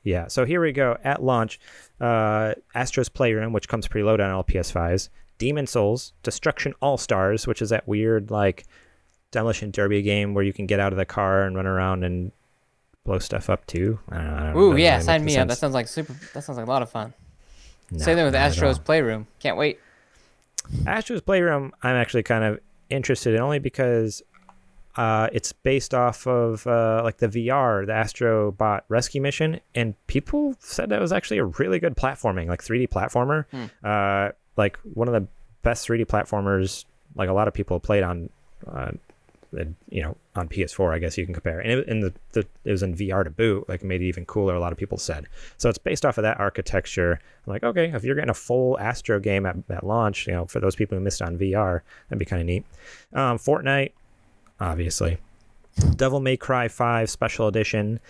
Yeah, so here we go. At launch, Astro's Playroom, which comes preloaded on all PS5s. Demon Souls, Destruction All-Stars, which is that weird like demolition derby game where you can get out of the car and run around and blow stuff up too. I don't know. Ooh, yeah, sign me up. That sounds like a lot of fun. Same thing with Astro's Playroom. Can't wait. Astro's Playroom, I'm actually kind of interested in only because... it's based off of like the VR, the Astrobot Rescue Mission, and people said that was actually a really good platforming, like 3D platformer. Like one of the best 3D platformers, like a lot of people played on, on PS4, I guess you can compare. And it was in VR to boot, like made it even cooler, a lot of people said. So it's based off of that architecture. I'm like, okay, if you're getting a full Astro game at launch, for those people who missed on VR, that'd be kind of neat. Fortnite, obviously. Devil May Cry 5 Special Edition,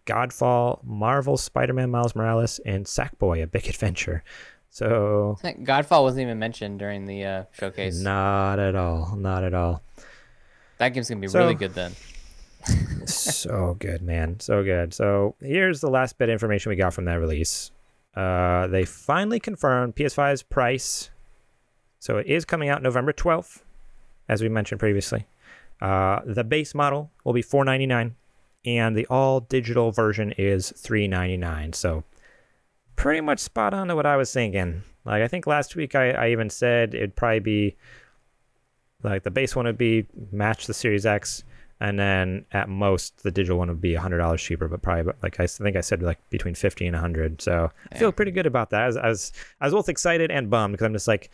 Godfall, Marvel Spider-Man Miles Morales, and Sackboy: A Big Adventure. So I think Godfall wasn't even mentioned during the showcase. Not at all. That game's going to be really good then. So good, man. So good. So here's the last bit of information we got from that release. They finally confirmed PS5's price. So it is coming out November 12th, as we mentioned previously. The base model will be $499, and the all-digital version is $399. So pretty much spot on to what I was thinking. Like, I think last week I even said it'd probably be, like, the base one would be match the Series X, and then at most the digital one would be $100 cheaper, but probably, like, I think I said, like, between 50 and 100. So I feel pretty good about that. I was both excited and bummed, because I'm just like,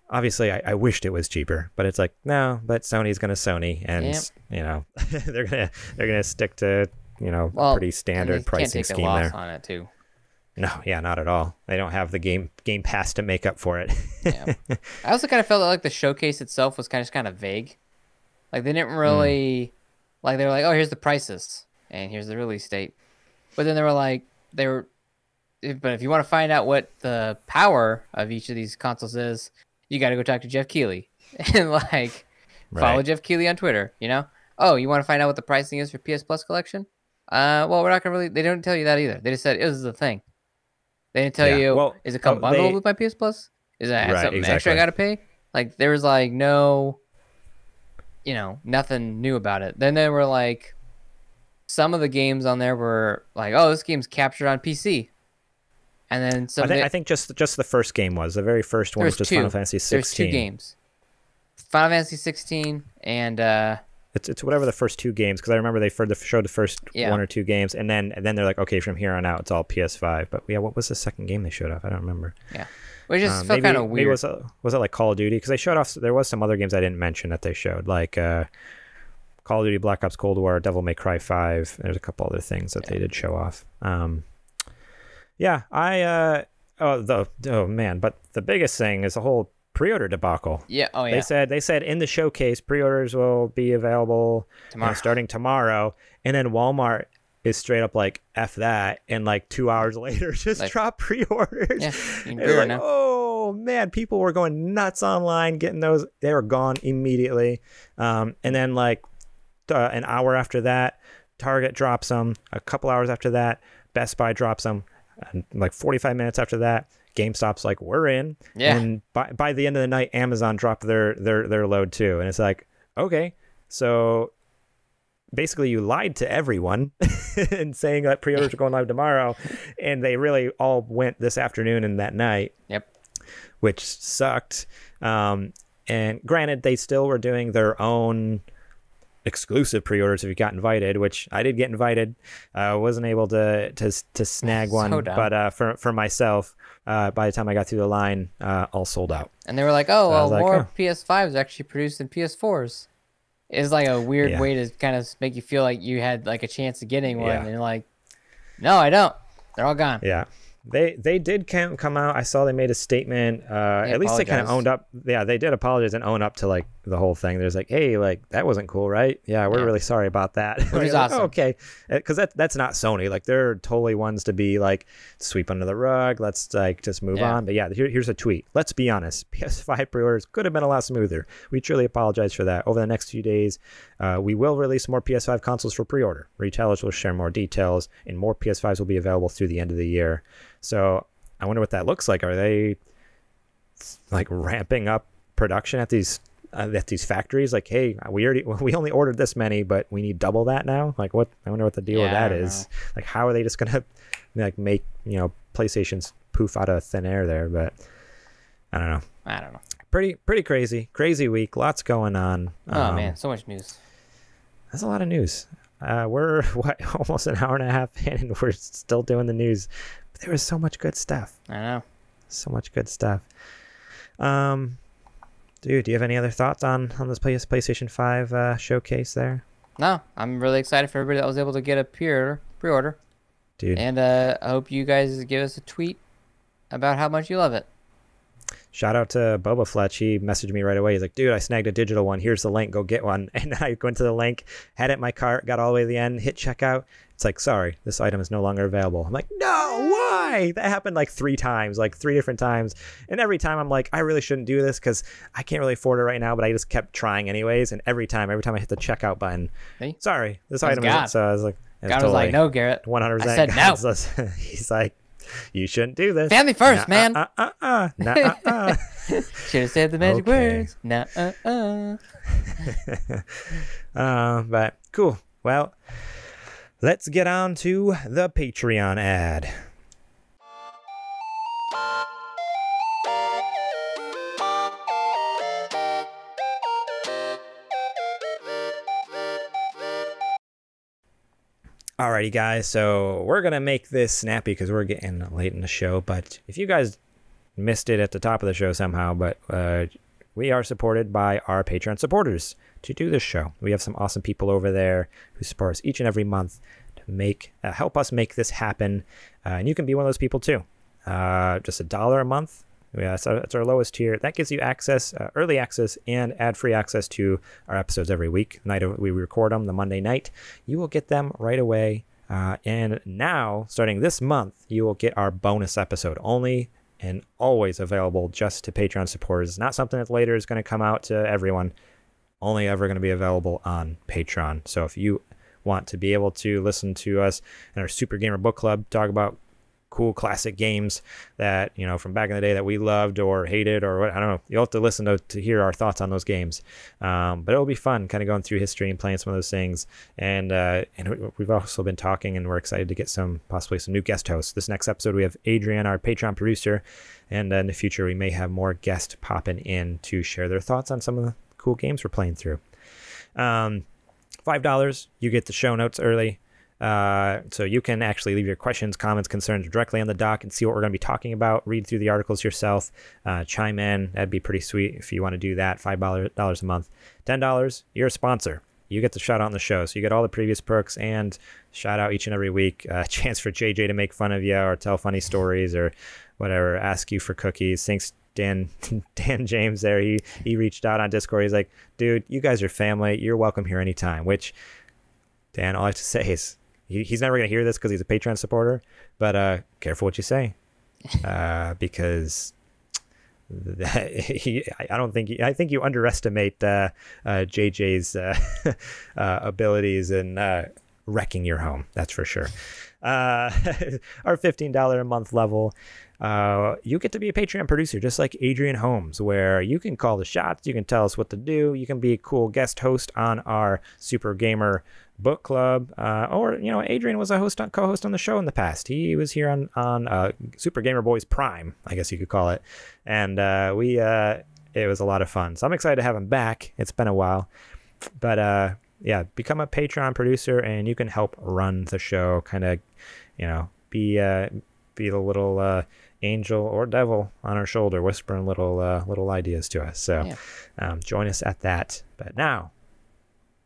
obviously I wished it was cheaper, but it's like, no, but Sony's gonna Sony, and you know, they're gonna stick to, you know, a pretty standard pricing scheme there. Can't take a loss on it too. No, yeah, not at all. They don't have the game pass to make up for it. Yeah. I also kind of felt like the showcase itself was kind of vague. Like, they didn't really, like, they were like, oh, here's the prices and here's the release date, but then they were like, but if you want to find out what the power of each of these consoles is, you got to go talk to Jeff Keighley and, like, follow Jeff Keighley on Twitter. You know, oh, you want to find out what the pricing is for PS Plus collection? Well, we're not gonna really. They don't tell you that either. They just said it was the thing. They didn't tell you, well, is it come bundled with my PS Plus? Is that something extra I got to pay? Like, there was, like, no, you know, nothing new about it. Then they were like, some of the games on there were like, oh, this game's captured on PC. And then some I think just the first game was. The very first one was just Final Fantasy 16. There's two games. Final Fantasy 16 and... It's whatever the first two games, because I remember they showed the first one or two games, and then they're like, okay, from here on out it's all PS5. But yeah, what was the second game they showed off? I don't remember. Yeah, well, it just felt kind of weird. Maybe was it like Call of Duty? Because they showed off. There was some other games I didn't mention that they showed, like Call of Duty, Black Ops Cold War, Devil May Cry 5. There's a couple other things that they did show off. Yeah, oh man, but the biggest thing is the whole pre-order debacle. Yeah. Oh yeah. They said in the showcase pre-orders will be available starting tomorrow, and then Walmart is straight up like, F that, and like 2 hours later just drop pre-orders. Yeah, you can do it now. Oh man, people were going nuts online getting those. They were gone immediately. And then like an hour after that, Target drops them. A couple hours after that, Best Buy drops them. And like 45 minutes after that, GameStop's like, we're in. Yeah. And by the end of the night, Amazon dropped their load too. And it's like, okay, so basically you lied to everyone and saying that pre-orders are going live tomorrow, and they really all went this afternoon and that night. Yep. Which sucked. And granted, they still were doing their own exclusive pre-orders if you got invited, which I did get invited. Wasn't able to snag one, but for myself, by the time I got through the line, all sold out. And they were like, oh, well, more PS5s actually produced than PS4s. It's like a weird way to kind of make you feel like you had like a chance of getting one, and you're like, no, I don't. They're all gone. Yeah. They did come out. I saw they made a statement. At least they kind of owned up. Yeah, they did apologize and own up to like the whole thing. There's like, hey, like that wasn't cool, right? Yeah, we're really sorry about that. Which is awesome. Oh, okay, because that's not Sony. Like they're totally ones to be like sweep under the rug. Let's like just move on. But yeah, here's a tweet. Let's be honest. PS5 pre-orders could have been a lot smoother. We truly apologize for that. Over the next few days, we will release more PS5 consoles for pre-order. Retailers will share more details, and more PS5s will be available through the end of the year. So I wonder what that looks like. Are they like ramping up production at these factories? Like, hey, we only ordered this many, but we need double that now. Like, what? I wonder what the deal with that is. Like, how are they just gonna like make PlayStations poof out of thin air there? But I don't know. Pretty crazy week. Lots going on. Oh man, so much news. That's a lot of news. We're almost an hour and a half in, and we're still doing the news. But there was so much good stuff. I know. So much good stuff. Dude, do you have any other thoughts on this PlayStation 5 showcase there? No, I'm really excited for everybody that was able to get a pre-order. Dude. And I hope you guys give us a tweet about how much you love it. Shout out to Boba Fletch. He messaged me right away. He's like, dude, I snagged a digital one. Here's the link. Go get one. And I went to the link, had it in my cart, got all the way to the end, hit checkout. It's like, sorry, this item is no longer available. I'm like, no, why? That happened like 3 times, like 3 different times. And every time I'm like, I really shouldn't do this because I can't really afford it right now, but I just kept trying anyways. And every time I hit the checkout button, sorry, this item isn't. So I was like, God was like, no, Garrett. 100%. I said no. He's like, you shouldn't do this. Family first, man. Should have said the magic words. But cool. Well, let's get on to the Patreon ad. Alrighty, guys, so we're going to make this snappy because we're getting late in the show, but if you guys missed it at the top of the show somehow, but we are supported by our Patreon supporters to do this show. We have some awesome people over there who support us each and every month to help us make this happen, and you can be one of those people too. Just $1 a month. Yeah, so it's our lowest tier. That gives you access, early access, and ad-free access to our episodes every week. The night we record them, the Monday night, you will get them right away. And now, starting this month, you will get our bonus episode, only and always available just to Patreon supporters. It's not something that later is going to come out to everyone. Only ever going to be available on Patreon. So if you want to be able to listen to us in our Super Gamer Book Club talk about cool classic games that, you know, from back in the day that we loved or hated or what, I don't know. You'll have to listen to hear our thoughts on those games. But it'll be fun kind of going through history and playing some of those things. And we've also been talking, and we're excited to get possibly some new guest hosts. This next episode, we have Adrian, our Patreon producer. And in the future, we may have more guests popping in to share their thoughts on some of the cool games we're playing through. $5, you get the show notes early. So you can actually leave your questions, comments, concerns directly on the doc and see what we're going to be talking about. Read through the articles yourself, chime in. That'd be pretty sweet if you want to do that. $5 a month. $10, you're a sponsor. You get the shout out on the show. So you get all the previous perks and shout out each and every week. A chance for JJ to make fun of you or tell funny stories or whatever. Ask you for cookies. Thanks, Dan James there. He reached out on Discord. He's like, dude, you guys are family. You're welcome here anytime. Which, Dan, all I have to say is, he's never going to hear this because he's a Patreon supporter, but careful what you say, because I think you underestimate JJ's abilities in wrecking your home. That's for sure. Our $15 a month level, you get to be a Patreon producer just like Adrian Holmes, where you can call the shots, you can tell us what to do, you can be a cool guest host on our Super Gamer Book Club, or Adrian was a co-host on the show in the past. He was here on Super Gamer Boys Prime, I guess you could call it, and it was a lot of fun. So I'm excited to have him back. It's been a while, but yeah, become a Patreon producer and you can help run the show. Kind of, be the little angel or devil on our shoulder, whispering little ideas to us. So join us at that. But now.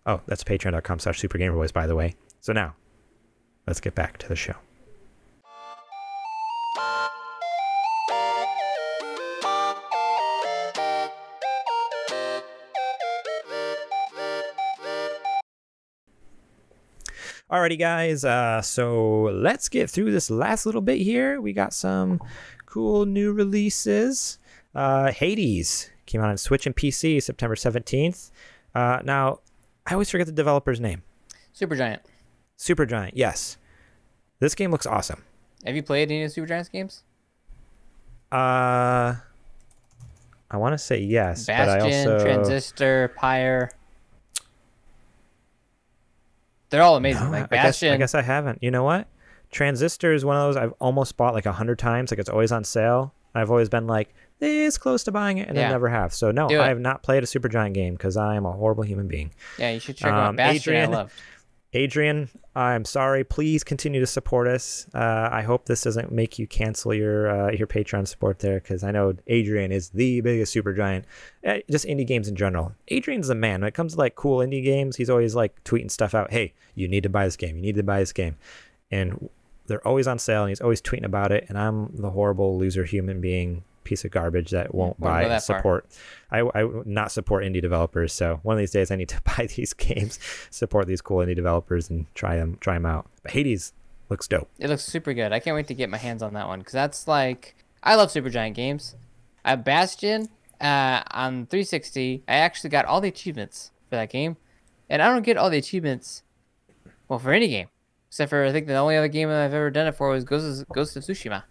Oh, that's patreon.com/supergamerboys, by the way. So now, let's get back to the show. Alrighty, guys. So let's get through this last little bit here. We got some cool new releases. Hades came out on Switch and PC September 17th. Now, I always forget the developer's name. Supergiant, yes. This game looks awesome. Have you played any of Supergiant's games? I want to say yes, Bastion, but I also... Transistor, Pyre. They're all amazing. No, like Bastion. I guess I haven't. You know what? Transistor is one of those I've almost bought like 100 times. Like it's always on sale. I've always been like this close to buying it, and I never have. So no, I have not played a Supergiant game because I am a horrible human being. Yeah, you should check out Bastion. Adrian, I'm sorry. Please continue to support us. I hope this doesn't make you cancel your Patreon support there, because I know Adrian is the biggest Supergiant. Just indie games in general. Adrian's the man when it comes to like cool indie games. He's always like tweeting stuff out. Hey, you need to buy this game. You need to buy this game, and they're always on sale. And he's always tweeting about it. And I'm the horrible loser human being piece of garbage that won't Wouldn't go buy that far. support. I would not support indie developers. So one of these days I need to buy these games, support these cool indie developers, and try them out. But Hades looks dope. It looks super good. I can't wait to get my hands on that one because that's like I love Supergiant games. I have Bastion on 360. I actually got all the achievements for that game, and I don't get all the achievements, well, for any game, except for I think the only other game that I've ever done it for was Ghost of Tsushima.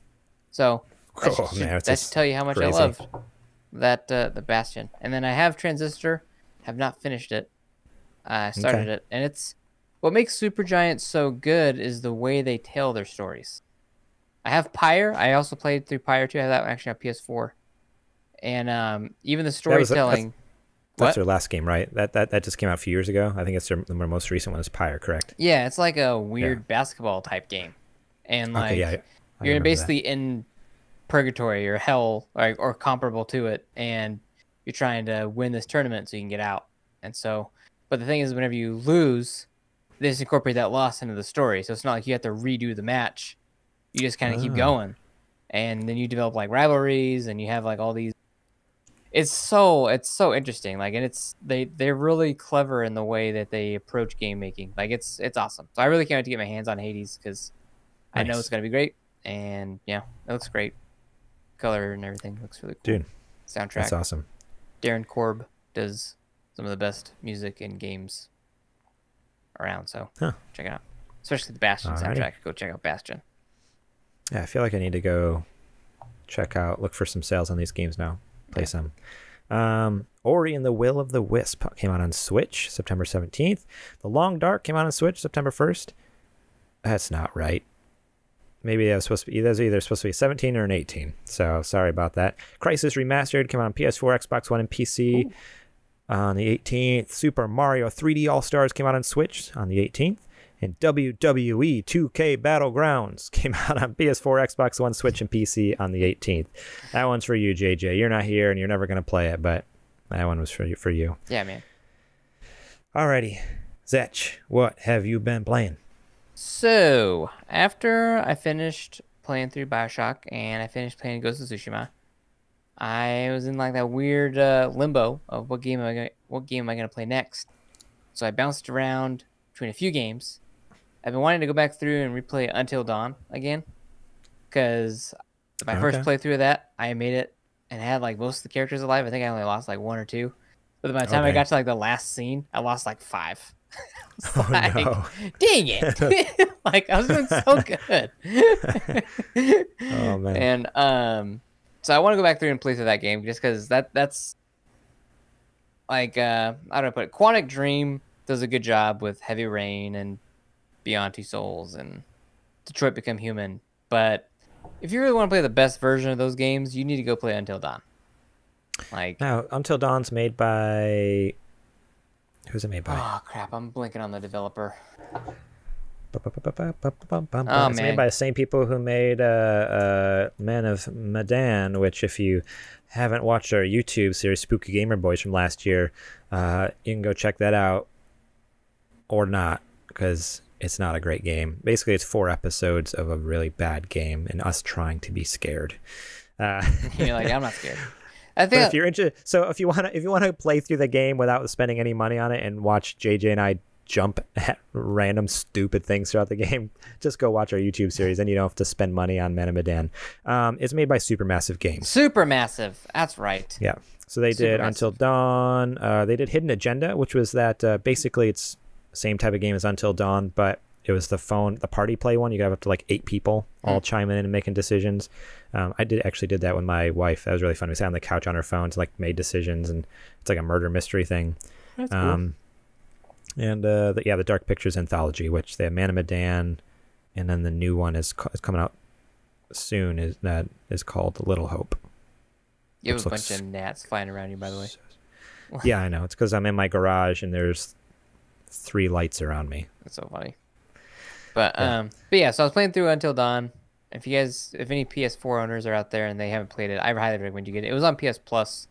So that should tell you how much crazy. I love that the Bastion. And then I have Transistor, have not finished it. I started it, and it's what makes Supergiant so good is the way they tell their stories. I have Pyre. I also played through Pyre too. I have that one actually on PS4. And even the storytelling. That's their last game, right? That just came out a few years ago. I think it's their most recent one is Pyre, correct? Yeah, it's like a weird basketball type game, and like you're basically in purgatory or hell, or comparable to it, and you're trying to win this tournament so you can get out. And so, but the thing is, whenever you lose, they just incorporate that loss into the story. So it's not like you have to redo the match. You just kind of keep going, and then you develop like rivalries, and you have like all these. It's so interesting, like, and they're really clever in the way that they approach game making. Like it's awesome. So I really can't wait to get my hands on Hades because I know it's gonna be great, and yeah, it looks great. Color and everything looks really cool. Dude, soundtrack. That's awesome. Darren Korb does some of the best music in games around, so check it out. Especially the Bastion soundtrack. Go check out Bastion. Yeah, I feel like I need to go look for some sales on these games now. Play some. Ori and the Will of the Wisp came out on Switch September 17th. The Long Dark came out on Switch September 1st. That's not right. Maybe that was supposed to be either supposed to be 17 or an 18. So sorry about that. Crisis Remastered came out on PS4, Xbox One, and PC on the 18th. Super Mario 3D All Stars came out on Switch on the 18th. And WWE 2K Battlegrounds came out on PS4, Xbox One, Switch, and PC on the 18th. That one's for you, JJ. You're not here, and you're never going to play it, but that one was for you. Yeah, man. Alrighty. Zetch, what have you been playing? So, after I finished playing through Bioshock, and I finished playing Ghost of Tsushima, I was in like that weird limbo of what game am I going to play next. So I bounced around between a few games. I've been wanting to go back through and replay Until Dawn again, because my first playthrough of that, I made it and had like most of the characters alive. I think I only lost like 1 or 2, but by the time I got to like the last scene, I lost like 5. Like, no. Dang it! Like I was doing so good. Oh man! And so I want to go back through and play through that game just because that's like I don't know, put it. Quantic Dream does a good job with Heavy Rain and Beyond Two Souls and Detroit Become Human. But if you really want to play the best version of those games, you need to go play Until Dawn. Like now, Until Dawn's made by who's it made by? Oh crap! I'm blinking on the developer. It's made by the same people who made Men of Medan, which if you haven't watched our YouTube series Spooky Gamer Boys from last year, you can go check that out. Or not, because it's not a great game. Basically, it's 4 episodes of a really bad game and us trying to be scared. You're like, I'm not scared. I think if you're interested, so if you want to play through the game without spending any money on it and watch JJ and I jump at random stupid things throughout the game, just go watch our YouTube series, and you don't have to spend money on Man of Medan. It's made by Supermassive Games. Supermassive, that's right. Yeah. So they did Until Dawn. They did Hidden Agenda, which was that basically it's same type of game as Until Dawn, but it was the party play one. You got up to like 8 people all chiming in and making decisions. I did that with my wife. That was really fun. We sat on the couch on our phones, like made decisions, and it's like a murder mystery thing. That's cool. And the Dark Pictures anthology, which they have Man of Medan, and then the new one is coming out soon. Is called Little Hope. You have a bunch of gnats flying around you, by the way. Yeah, I know. It's because I'm in my garage and there's 3 lights around me. That's so funny. But yeah, so I was playing through Until Dawn. If any PS4 owners are out there and they haven't played it, I highly recommend you get it. It was on PS Plus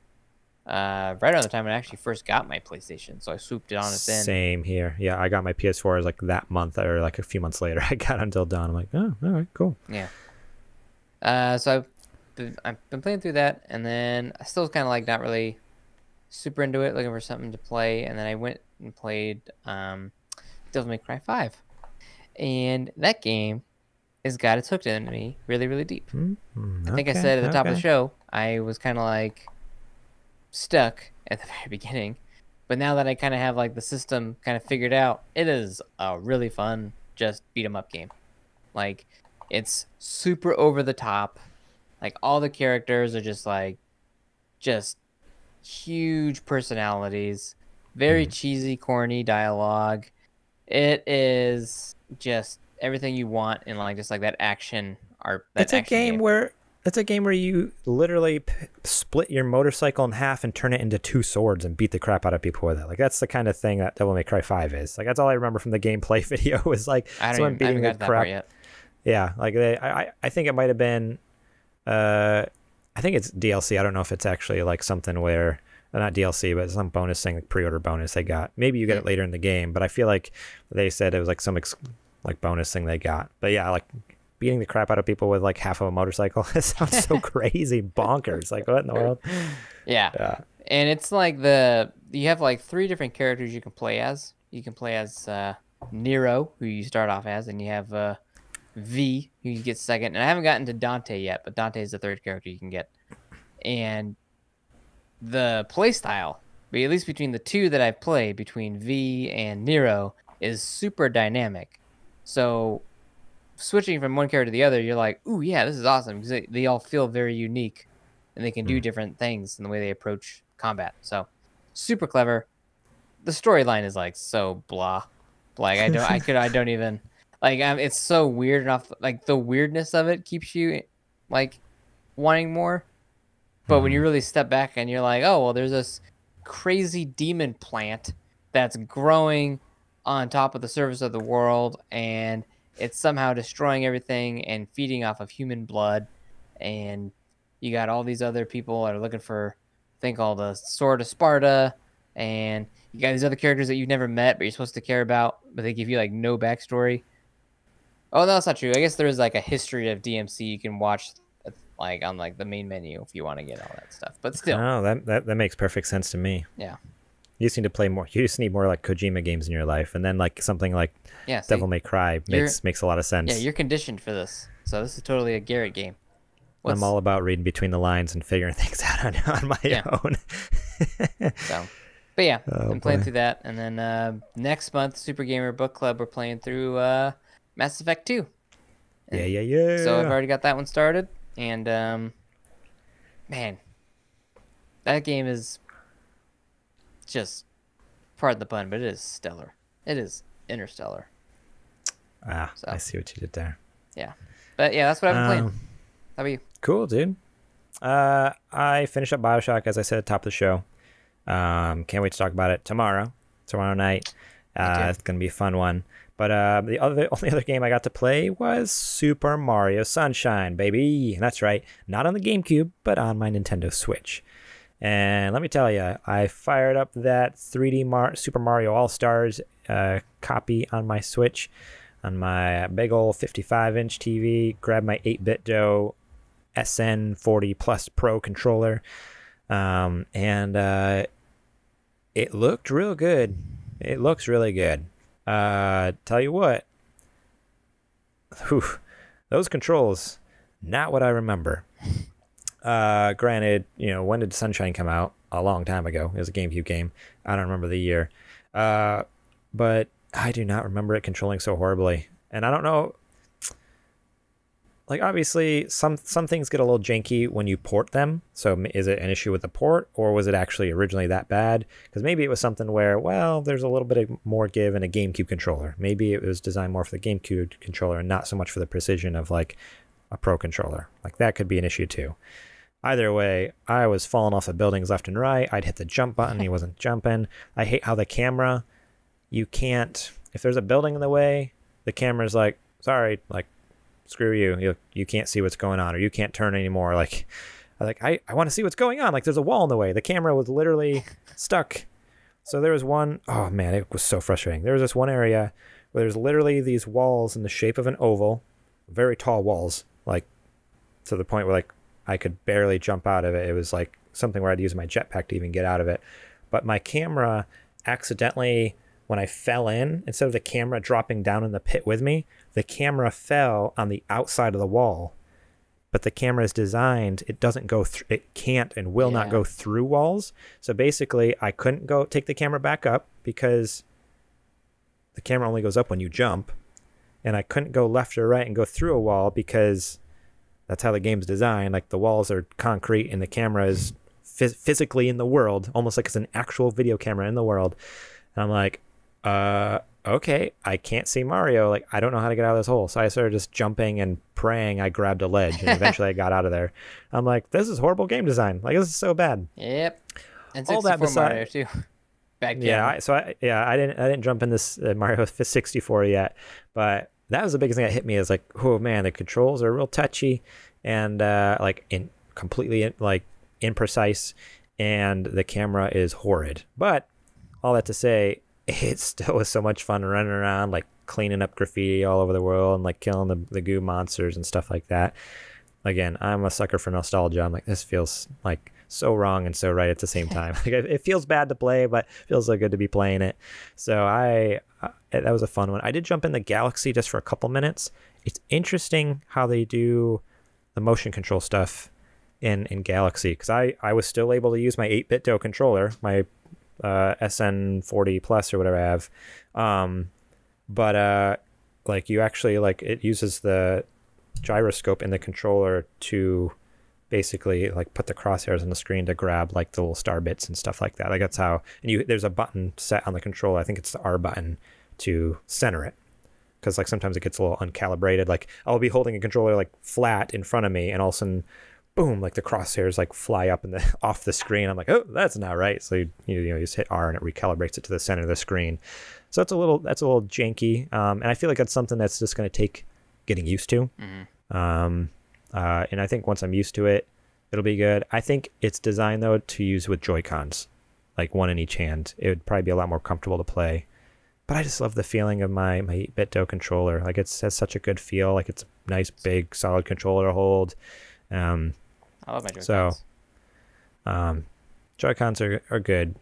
right around the time when I actually first got my PlayStation, so I swooped it on it then. Same here. Yeah, I got my PS4 like that month or like a few months later. I got Until Dawn. I'm like, oh, all right, cool. Yeah. So I've been playing through that, and then I still kind of like not really super into it, looking for something to play, and then I went and played Devil May Cry 5, and that game has got its hooked into me really, really deep. I think I said at the top of the show, I was kind of like stuck at the very beginning, but now that I kind of have like the system kind of figured out, it is a really fun just beat 'em up game. Like, it's super over the top. Like, all the characters are just huge personalities, very cheesy, corny dialogue. It is just everything you want in like just like that action art. It's a game where you literally split your motorcycle in half and turn it into 2 swords and beat the crap out of people with it. Like, that's the kind of thing that Devil May Cry 5 is. Like, that's all I remember from the gameplay video was like someone beating the crap. Yeah, like I think it might have been I think it's DLC. I don't know if it's actually like something where not DLC, but some bonus thing, like pre-order bonus they got. Maybe you get it later in the game, but I feel like they said it was like some like bonus thing they got. But yeah, like beating the crap out of people with like half of a motorcycle. It sounds so crazy, bonkers. Like, what in the world? Yeah. And it's like you have like 3 different characters you can play as. You can play as Nero, who you start off as, and you have V, who you get second. And I haven't gotten to Dante yet, but Dante is the 3rd character you can get. And the play style, but at least between the 2 that I've played, between V and Nero, is super dynamic. So switching from one character to the other, you're like, ooh, yeah, this is awesome, because they all feel very unique, and they can do different things in the way they approach combat. So super clever. The storyline is like so blah. Like, I don't even like. It's so weird enough. Like, the weirdness of it keeps you like wanting more. But when you really step back and you're like, oh, well, there's this crazy demon plant that's growing on top of the surface of the world, and it's somehow destroying everything and feeding off of human blood. And you got all these other people that are looking for a thing called the Sword of Sparta. And you got these other characters that you've never met, but you're supposed to care about, but they give you like no backstory. Oh, no, that's not true. I guess there is like a history of DMC you can watch like on like the main menu if you want to get all that stuff. But still. Oh, that makes perfect sense to me. Yeah. You just need to play more. You just need more like Kojima games in your life, and then like something like Devil May Cry makes a lot of sense. Yeah, you're conditioned for this, so this is totally a Garrett game. I'm all about reading between the lines and figuring things out on my own. But yeah, I'm playing through that, and then next month, Super Gamer Book Club, we're playing through Mass Effect 2. Yeah. So I've already got that one started, and man, that game is just, pardon the pun, but it is stellar. It is interstellar. So. I see what you did there. Yeah. But yeah, that's what I've been playing. How about you? Cool, dude. I finished up BioShock, as I said at the top of the show. Can't wait to talk about it tomorrow night. It's going to be a fun one. But the only other game I got to play was Super Mario Sunshine, baby. And that's right. Not on the GameCube, but on my Nintendo Switch. And let me tell you, I fired up that 3D Super Mario All-Stars copy on my Switch, on my big old 55-inch TV, grabbed my 8BitDo SN40 Plus Pro controller, and it looked real good. It looks really good. Tell you what, those controls, not what I remember. Granted, when did Sunshine come out? A long time ago. It was a GameCube game. I don't remember the year. But I do not remember it controlling so horribly. And I don't know, like, obviously some things get a little janky when you port them. So is it an issue with the port, or was it actually originally that bad? Because maybe it was something where, well, there's a little bit of more give in a GameCube controller. Maybe it was designed more for the GameCube controller and not so much for the precision of like a Pro controller. Like, that could be an issue too. Either way, I was falling off of buildings left and right. I'd hit the jump button. He wasn't jumping. I hate how the camera, you can't, if there's a building in the way, the camera's like, sorry, like, screw you. You can't see what's going on, or you can't turn anymore. I want to see what's going on. Like, there's a wall in the way. The camera was literally stuck. So there was one, oh man, it was so frustrating. There was this one area where there's literally these walls in the shape of an oval, very tall walls, like to the point where like I could barely jump out of it. It was like something where I'd use my jetpack to even get out of it. But my camera accidentally, when I fell in, instead of the camera dropping down in the pit with me, the camera fell on the outside of the wall. But the camera is designed, it doesn't go through, it can't and will not go through walls. So basically, I couldn't go take the camera back up because the camera only goes up when you jump. And I couldn't go left or right and go through a wall because that's how the game's designed. Like the walls are concrete and the camera is physically in the world, almost like it's an actual video camera in the world. And I'm like, okay, I can't see Mario. Like, I don't know how to get out of this hole. So I started just jumping and praying I grabbed a ledge, and eventually I got out of there. I'm like, this is horrible game design. Like, this is so bad. Yep. And 64 all that beside, Mario too. Back then. I didn't jump in this Mario 64 yet, but that was the biggest thing that hit me is like, oh man, the controls are real touchy and completely imprecise, and the camera is horrid. But all that to say, it still was so much fun running around, like cleaning up graffiti all over the world and like killing the goo monsters and stuff like that. Again, I'm a sucker for nostalgia. I'm like, this feels like so wrong and so right at the same time. Like, it feels bad to play, but it feels so good to be playing it. So that was a fun one. I did jump in the Galaxy just for a couple minutes. It's interesting how they do the motion control stuff in Galaxy, because I was still able to use my 8-bit controller, my SN40 Plus or whatever I have, but like you actually, like, it uses the gyroscope in the controller to basically like put the crosshairs on the screen to grab like the little star bits and stuff like that. Like that's how, and there's a button set on the controller, I think it's the R button, to center it, because like sometimes it gets a little uncalibrated. Like I'll be holding a controller like flat in front of me, and all of a sudden, boom, like the crosshairs like fly up off the screen. I'm like, oh, that's not right. So you just hit R and it recalibrates it to the center of the screen. So that's a little janky, and I feel like that's something that's just going to take getting used to. And I think once I'm used to it, it'll be good. I think it's designed though to use with Joy-Cons, like one in each hand. It would probably be a lot more comfortable to play. But I just love the feeling of my 8-bit controller. Like it has such a good feel. Like it's a nice big solid controller to hold. I love my Joy-Cons. So, Joy-Cons are good,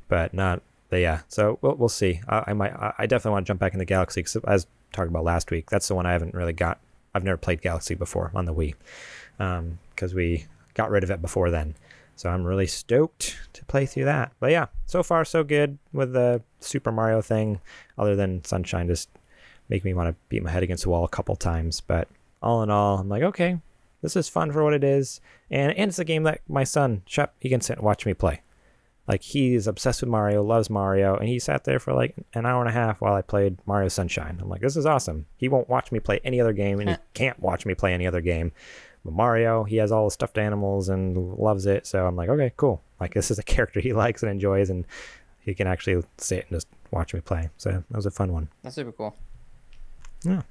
but not. But yeah, so we'll see. I definitely want to jump back into Galaxy, because as talked about last week, that's the one I haven't really got. I've never played Galaxy before on the Wii, because we got rid of it before then. So I'm really stoked to play through that. But yeah, so far so good with the Super Mario thing, other than Sunshine just making me want to beat my head against the wall a couple times. But all in all, I'm like, okay, this is fun for what it is. And it's a game that my son, Shep, he can sit and watch me play. Like, he's obsessed with Mario, loves Mario, and he sat there for like an hour and a half while I played Mario Sunshine. I'm like, this is awesome. He won't watch me play any other game, and he can't watch me play any other game. But Mario, he has all the stuffed animals and loves it. So I'm like, okay, cool. Like, this is a character he likes and enjoys, and he can actually sit and just watch me play. So that was a fun one. That's super cool. Yeah.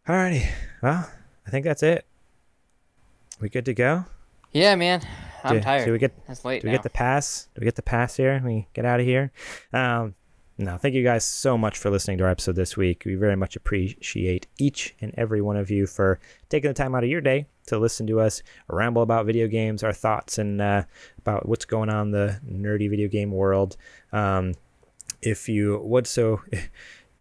Alrighty. Well, I think that's it. We good to go? Yeah, man. I'm tired. It's late now. Do we get the pass? Do we get the pass here? We get out of here? No, thank you guys so much for listening to our episode this week. We very much appreciate each and every one of you for taking the time out of your day to listen to us ramble about video games, our thoughts, and about what's going on in the nerdy video game world. If you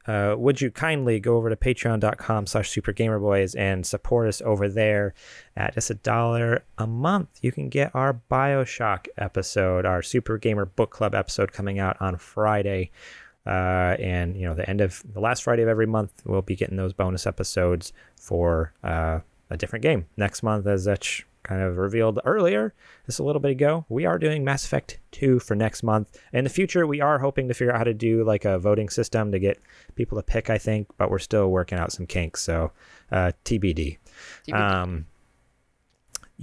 would you kindly go over to patreon.com/supergamerboys and support us over there at just $1 a month. You can get our BioShock episode, our Super Gamer Book Club episode, coming out on Friday. And the last Friday of every month, we'll be getting those bonus episodes for a different game. Next month, as Zetch kind of revealed earlier, just a little bit ago, we are doing Mass Effect 2 for next month. In the future, we are hoping to figure out how to do like a voting system to get people to pick, I think, but we're still working out some kinks, so TBD. You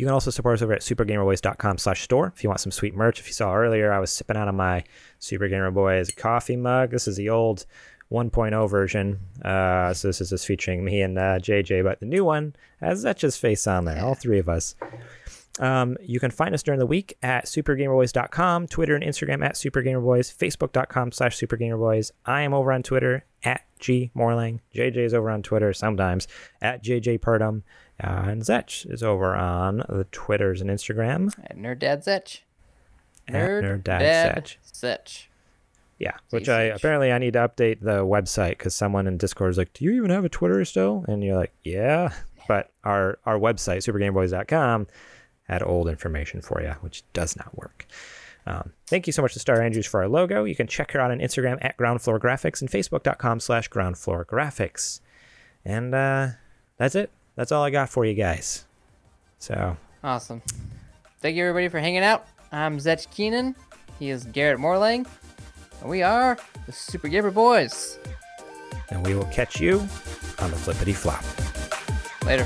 can also support us over at supergamerboys.com/store if you want some sweet merch. If you saw earlier, I was sipping out of my Super Gamer Boys coffee mug. This is the old 1.0 version. So this is just featuring me and JJ, but the new one has Zetch's face on there, all three of us. You can find us during the week at supergamerboys.com, Twitter and Instagram at supergamerboys, facebook.com/supergamerboys. I am over on Twitter at G Morlang. JJ's over on Twitter sometimes at JJ Purdom. And Zetch is over on the Twitters and Instagram. At Nerd Dad Zetch. Nerd Dad Zetch. Yeah, which I need to update the website because someone in Discord is like, do you even have a Twitter still? And you're like, yeah. But our website, supergameboys.com, had old information for you, which does not work. Thank you so much to Star Andrews for our logo. You can check her out on Instagram at Ground Floor Graphics and Facebook.com/Ground Floor Graphics. And that's it. That's all I got for you guys. So awesome. Thank you, everybody, for hanging out. I'm Zetch Keenan. He is Garrett Morlang. And we are the Super Gamer Boys. And we will catch you on the flippity flop. Later.